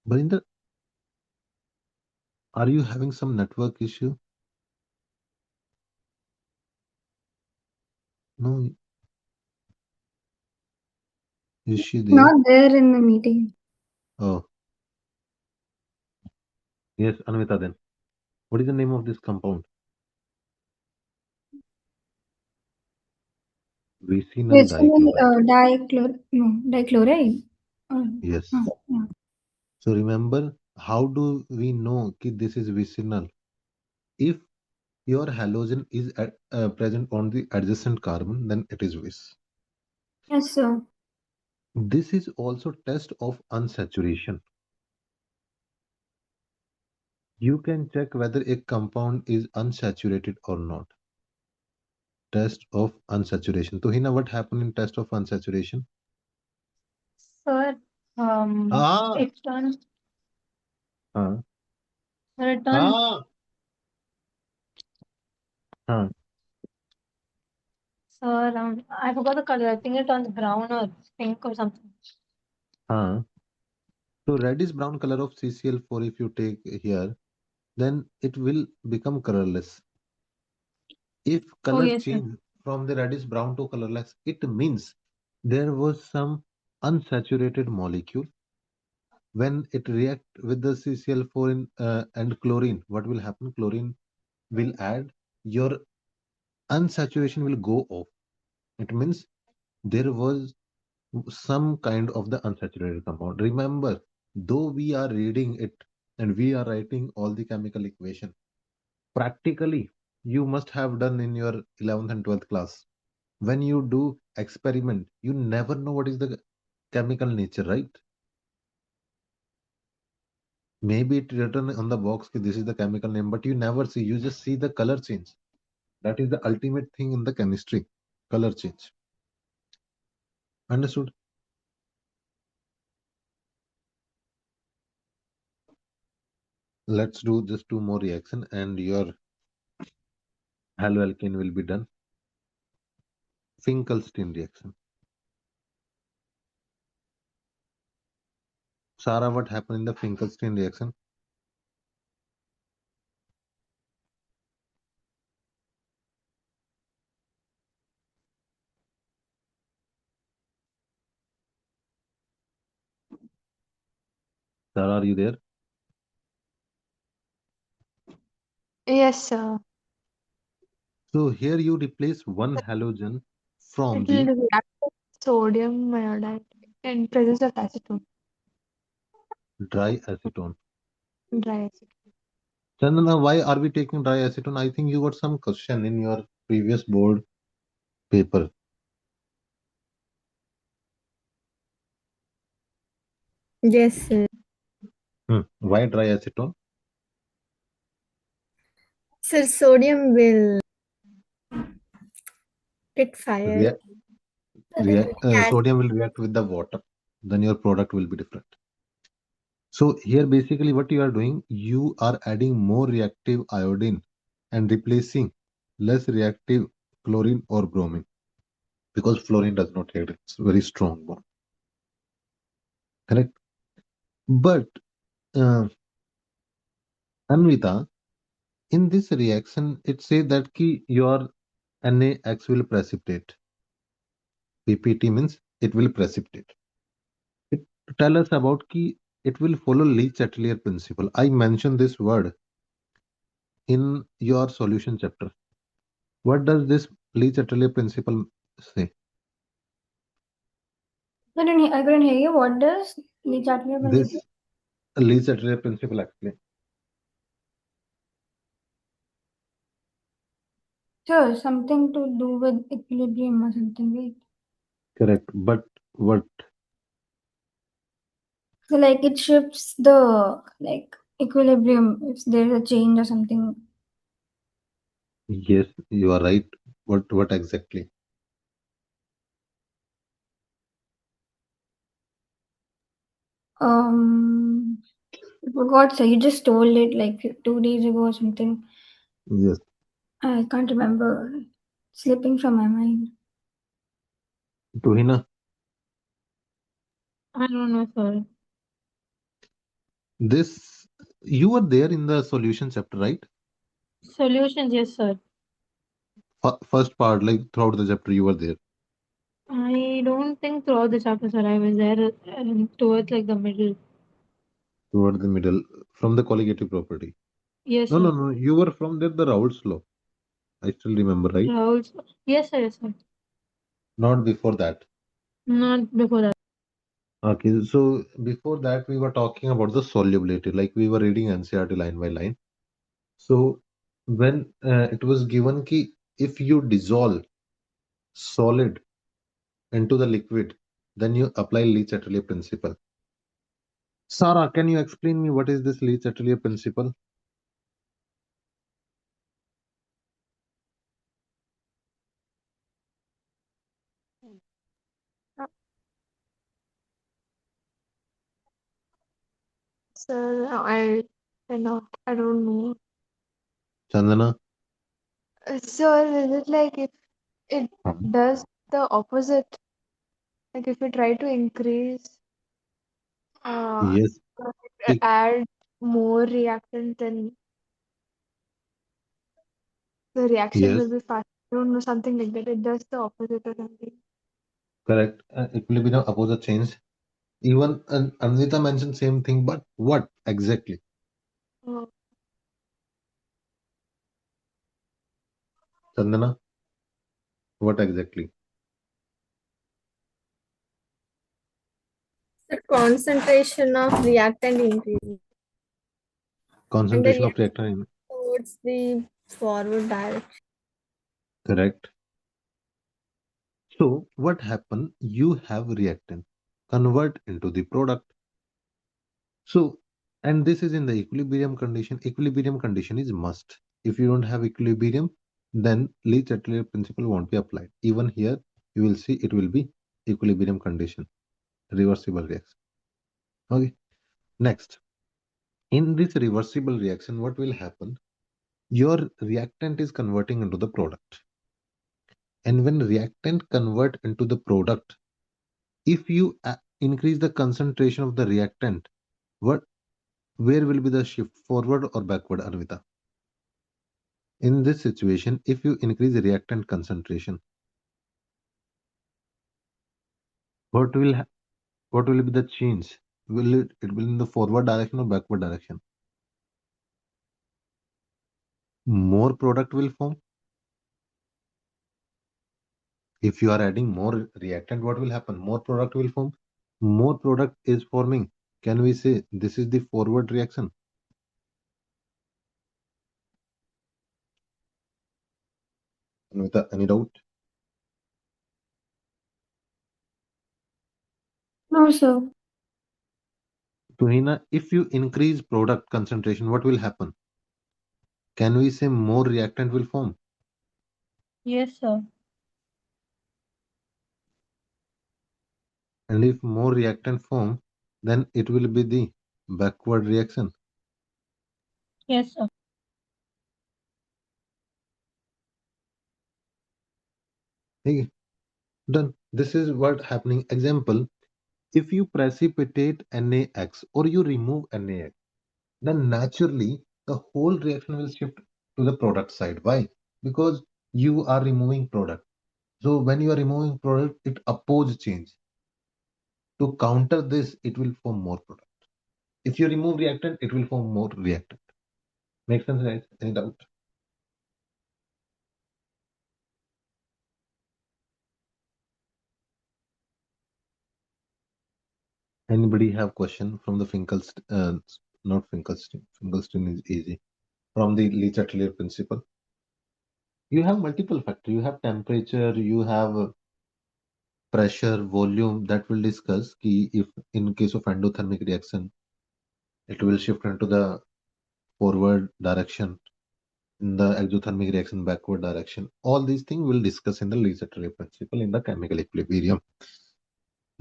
Barinder, are you having some network issue? No, is she there? Not there in the meeting. Oh, yes, Anvita then. What is the name of this compound? Vicinal Vicinal dichloride. dichloride. Yes. Yeah. So remember, how do we know that this is vicinal? If your halogen is present on the adjacent carbon, then it is vis. Yes, sir. This is also test of unsaturation. You can check whether a compound is unsaturated or not. Test of unsaturation. So Hina, what happened in test of unsaturation? Sir, Ah, it turns, ah, sir, it turns, ah, ah, sir, I forgot the color. I think it turns brown or pink or something. ah. So reddish brown color of CCl4 if you take here, then it will become colorless. If Oh, color yes, sir. change from the reddish brown to colorless, it means there was some unsaturated molecule. When it react with the CCl4 and chlorine, what will happen? Chlorine will add, your unsaturation will go off. It means there was some kind of the unsaturated compound. Remember, though we are reading it and we are writing all the chemical equation, practically you must have done in your 11th and 12th class. When you do experiment, you never know what is the chemical nature, right? Maybe it written on the box that this is the chemical name, but you never see, you just see the color change. That is the ultimate thing in the chemistry, color change. Understood? Let's do just two more reaction and your haloalkane will be done. Finkelstein reaction. Sarah, what happened in the Finkelstein reaction? Sarah, are you there? Yes, sir. So here you replace one halogen from It will the react with sodium iodide in presence of acetone, dry acetone. dry acetone. Chandana, why are we taking dry acetone? I think you got some question in your previous board paper. Yes, sir. Why dry acetone? Sir, sodium will get fired. Sodium will react with the water. Then your product will be different. So here basically what you are doing, you are adding more reactive iodine and replacing less reactive chlorine or bromine because fluorine does not react. It's very strong bond. Correct? But uh, Anvita, in this reaction, it says that your NaX will precipitate. PPT means it will precipitate. It tell us about it will follow Le-Chatelier principle. I mentioned this word in your solution chapter. What does this Le-Chatelier principle say? I couldn't hear you. What does the Chatelier This principle? Le-Chatelier principle explain. Sure, something to do with equilibrium or something, right? Correct. But what? So like it shifts the like equilibrium if there's a change or something. Yes, you are right. What exactly? Um I forgot, sir. You just told it like 2 days ago or something. Yes. I can't remember. Slipping from my mind. Tuhina, I don't know, sir. this you were there in the solution chapter, right? Solutions, yes, sir. First part, like throughout the chapter, you were there. I don't think throughout the chapter, sir. I was there towards like the middle. Toward the middle, from the colligative property. Yes, No, sir. no, no. You were from there, the Raoult's law. I still remember, right? Raoul's. Yes, sir. Yes, sir. Not before that. Not before that. Okay, so before that, we were talking about the solubility, like we were reading NCRT line by line. So when it was given ki if you dissolve solid into the liquid, then you apply Le principle. Sarah, can you explain me what is this Le principle? Sir, I cannot. I don't know. Chandana? Sir, is it like if it does the opposite? Like if we try to increase, Yes. It- add more reactant, then the reaction yes, will be fast. I don't know, something like that. It does the opposite or something. correct. It will be the opposite change. Even Anvita mentioned same thing, but what exactly? Uh, Chandana, what exactly? The concentration of reactant increases, and then Concentration you of reactor in towards the forward direction. correct. So what happen? You have reactant convert into the product. So and this is in the equilibrium condition. Equilibrium condition is must. If you don't have equilibrium, then Le Chatelier principle won't be applied. Even here, you will see it will be equilibrium condition, reversible reaction. Okay. Next, in this reversible reaction, what will happen? Your reactant is converting into the product. And when reactant convert into the product, if you increase the concentration of the reactant, what where will be the shift, forward or backward, Arvita? In this situation, if you increase the reactant concentration, what will what will be the change? Will it will in the forward direction or backward direction? More product will form. If you are adding more reactant, what will happen? More product will form. More product is forming. Can we say this is the forward reaction? Anvita, any doubt? No, sir. Tuhina, if you increase product concentration, what will happen? Can we say more reactant will form? Yes, sir. And if more reactant form, then it will be the backward reaction. Yes, sir. Okay, done. This is what happening. Example, if you precipitate NaX or you remove NaX, then naturally the whole reaction will shift to the product side. Why? Because you are removing product. So when you are removing product, it oppose change. To counter this, it will form more product. If you remove reactant, it will form more reactant. Make sense, guys? Any doubt? Anybody have question from the Finkelstein? Not Finkelstein. Finkelstein is easy. From the Le Chatelier principle, you have multiple factor. You have temperature. You have pressure, volume. That will discuss. Ki if in case of endothermic reaction, it will shift into the forward direction. In the exothermic reaction, backward direction. All these things we'll discuss in the Le Chatelier principle in the chemical equilibrium.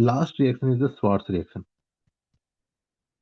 Last reaction is the Schwarz reaction.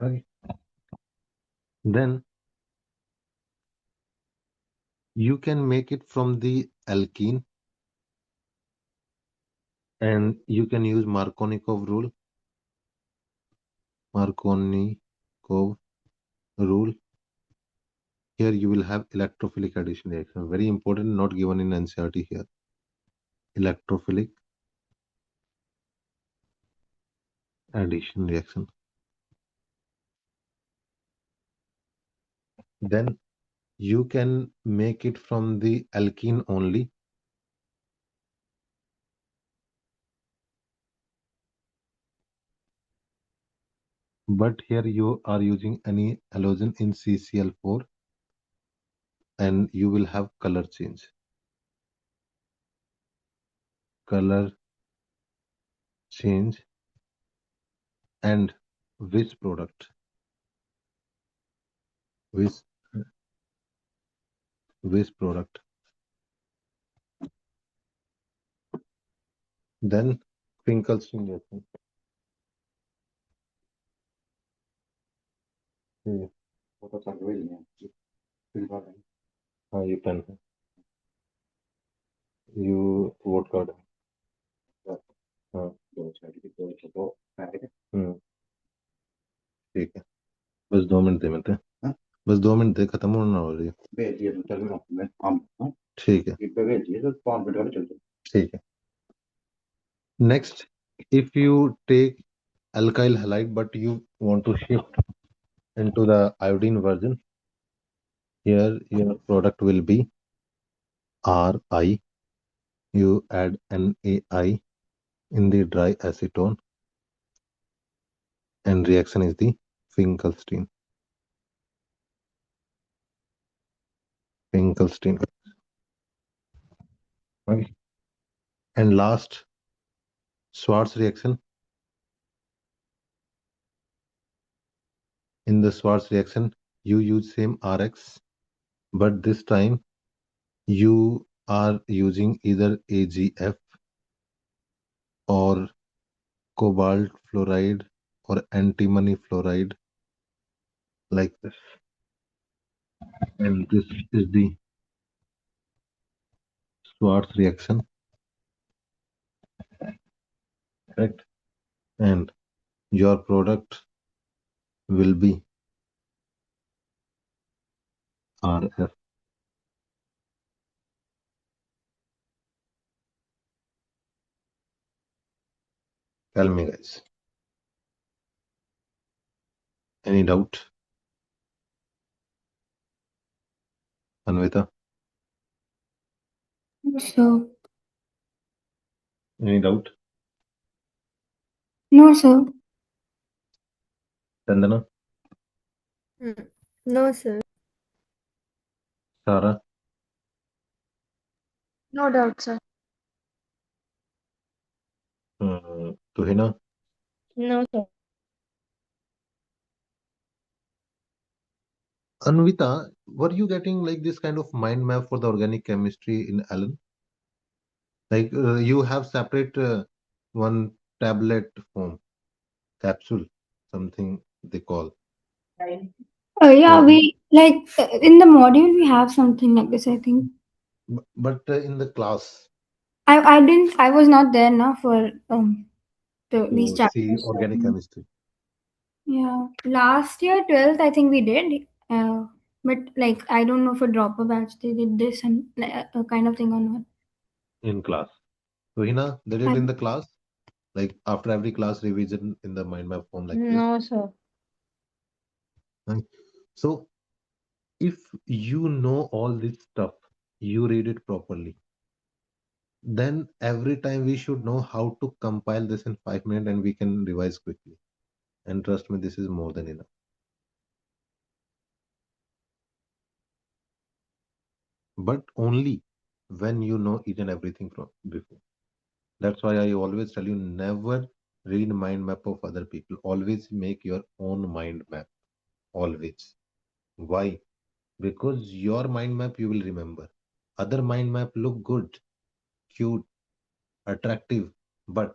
Right. Then you can make it from the alkene, and you can use Markovnikov rule. Markovnikov rule. Here you will have electrophilic addition reaction. Very important, not given in NCERT here. Electrophilic addition reaction. Then you can make it from the alkene only. But here you are using any halogen in CCl4, and you will have color change. Color change and which product? Which product? Then Finkelstein reaction. ये वो तो चल रही है फिर बात है हाँ ये पेन है यू वोट कार्ड है हाँ दो साइड की दो तो पहले ठीक है बस 2 मिनट दे मिलते हैं हाँ? बस 2 मिनट दे खत्म होना हो रही है भेज दिए तो चल रहा हूँ मैं हम हाँ ठीक है इस पे भेज दिए तो 5 मिनट वाले चल रहे ठीक है next if you take alkyl halide but you want to shift into the iodine version, here your product will be Ri. You add NaI in the dry acetone, and reaction is the Finkelstein. Finkelstein. Right. And last, Schwarz reaction. In the Schwarz reaction, you use same Rx, but this time you are using either AgF or cobalt fluoride or antimony fluoride like this. And this is the Schwarz reaction, correct? And your product will be RF. Tell me, guys. Any doubt? Anvita, So, any doubt? no, sir. Chandana, No, sir. Sarah, No doubt, sir. Tuhina, No, sir. Anvita, were you getting like this kind of mind map for the organic chemistry in Allen? Like you have separate one tablet form, capsule, something they call. Yeah, So, we like in the module we have something like this. I think but in the class, I didn't I was not there now for these to see chapters. organic chemistry. Yeah, last year 12th I think we did. But like I don't know for dropper batch they did this and kind of thing or not. In class. Tuhina, they did in the class, like after every class revision in the mind map form like this. No, sir. Right? So if you know all this stuff, you read it properly, then every time we should know how to compile this in 5 minutes and we can revise quickly. And trust me, this is more than enough. But only when you know each and everything from before. That's why I always tell you never read mind map of other people. Always make your own mind map. Always. Why? Because your mind map you will remember. Other mind map look good, cute, attractive, but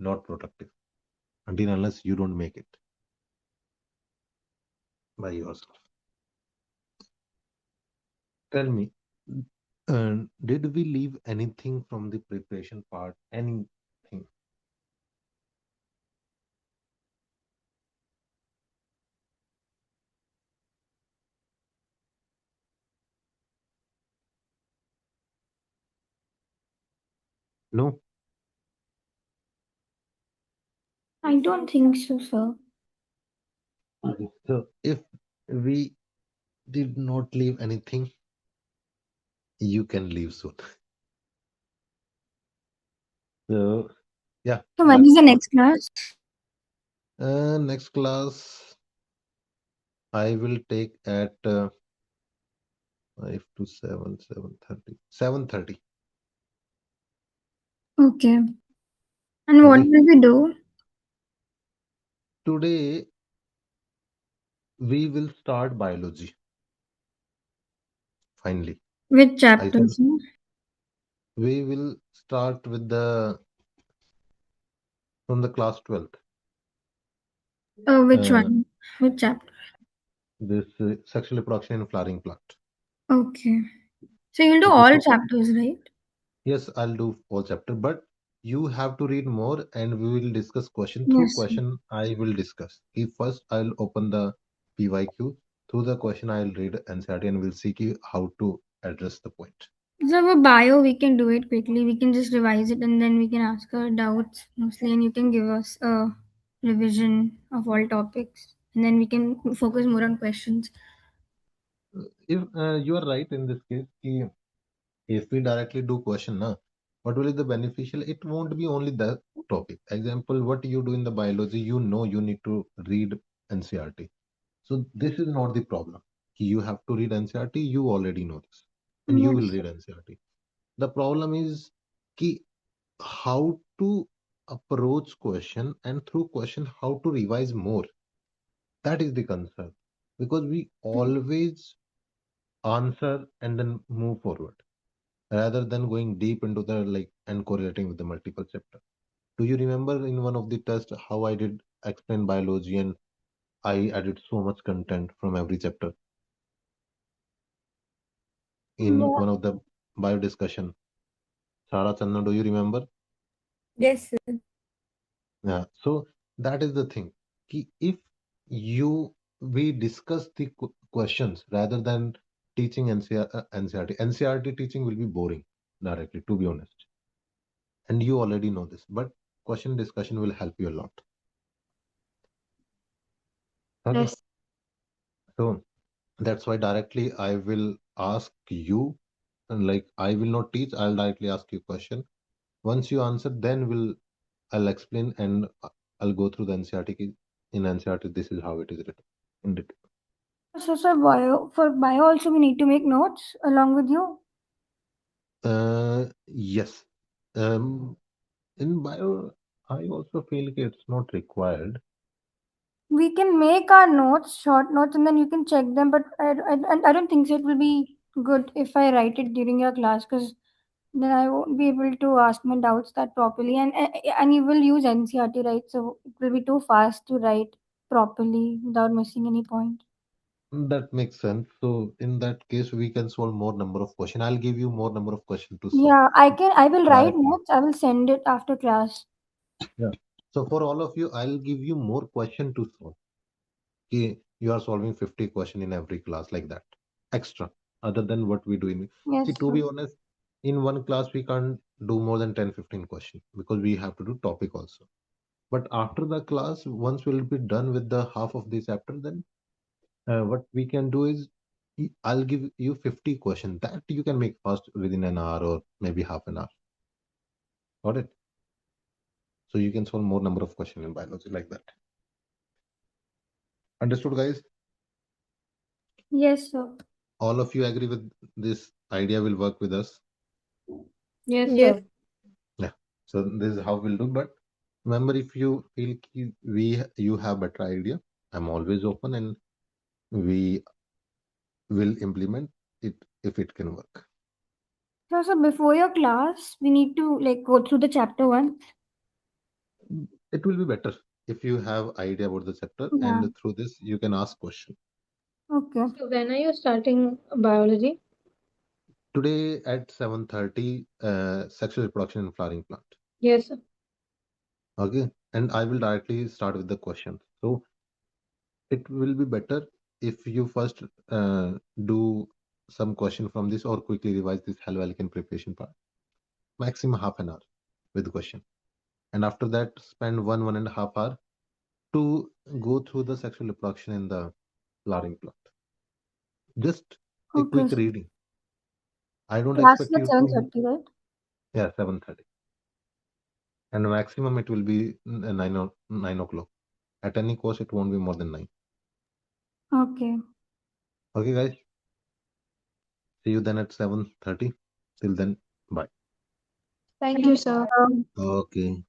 not productive until unless you don't make it. by yourself. Tell me, did we leave anything from the preparation part? Anything? No. I don't think so, sir. So if we did not leave anything, you can leave soon. So yeah, So when let's is the start. next class? Next class I will take at 5 to 7, 7:30. 7:30. Okay. And what Okay. will we do? Today we will start biology. Finally, Which I said chapters? we will start with the from the class 12th. Oh, which Uh, one? Which chapter? this sexual reproduction in flowering plant. Okay. So you'll do Okay, all so chapters, right? yes, I'll do all chapter, but you have to read more, and we will discuss question through Yes, sir. question. I will discuss. If first I'll open the PYQ through the question, I'll read NCERT and we'll see how to address the point. So for bio, we can do it quickly. We can just revise it and then we can ask our doubts mostly, and you can give us a revision of all topics, and then we can focus more on questions. If you are right in this case, if we directly do question, na, what will be the beneficial? It won't be only the topic. Example, what you do in the biology, you need to read NCERT. So this is not the problem. You have to read NCERT, you already know this, and you will Yes. read NCERT. The problem is ki how to approach question, and through question how to revise more. That is the concern, because we always answer and then move forward rather than going deep into the like and correlating with the multiple chapter. Do you remember in one of the tests how I did explain biology and I added so much content from every chapter in But one of the bio discussion? Sara Channa, do you remember? Yes, sir. Yeah. So that is the thing. If you we discuss the questions rather than teaching NCRT teaching will be boring directly, to be honest. And you already know this, but question discussion will help you a lot. Okay. Yes. So that's why directly I will ask you, and like I will not teach, I'll directly ask you question. Once you answer, then I'll explain and I'll go through the NCRT. In NCRT, this is how it is written in detail. so bio, for bio also we need to make notes along with you. Yes. Um, in bio, I also feel like it's not required. We can make our notes, short notes, and then you can check them. But I don't think so. It will be good if I write it during your class, because then I won't be able to ask my doubts that properly. And you will use NCRT, right? So it will be too fast to write properly without missing any point. That makes sense. So in that case, we can solve more number of question. I'll give you more number of question to solve Yeah, I can. I will write directly. notes. I will send it after class. Yeah. So for all of you, I'll give you more question to solve. Okay, you are solving 50 question in every class like that. Extra, other than what we do in. See, Yes, to sir. be honest, in one class we can't do more than 10-15 question because we have to do topic also. But after the class, once we'll be done with the half of this chapter, then what we can do is I'll give you 50 question that you can make fast within an hour or maybe half an hour. Got it? So you can solve more number of question in biology like that. Understood, guys? Yes, sir. All of you agree with this idea will work with us? Yes, Yes. sir. Yeah. So this is how we'll do. But remember, if you feel you have better idea, I'm always open and we will implement it if it can work. So before your class, we need to like go through the chapter one. It will be better if you have idea about the chapter Yeah. and through this you can ask question. Okay. So when are you starting biology? Today at 7:30, sexual reproduction in flowering plant. Yes, sir. Okay, and I will directly start with the questions. So it will be better if you first do some question from this or quickly revise this haloalkane preparation part. Maximum half an hour with question, and after that spend 1.5 hour to go through the sexual reproduction in the flowering plant. Just a Okay. quick reading. I don't Class expect is at you to. 7:30, right? Yeah, 7:30, and maximum it will be 9 o'clock. At any cost, it won't be more than 9. Okay. Okay, guys. See you then at 7:30. Till then, bye. Thank you, sir. Um, Okay.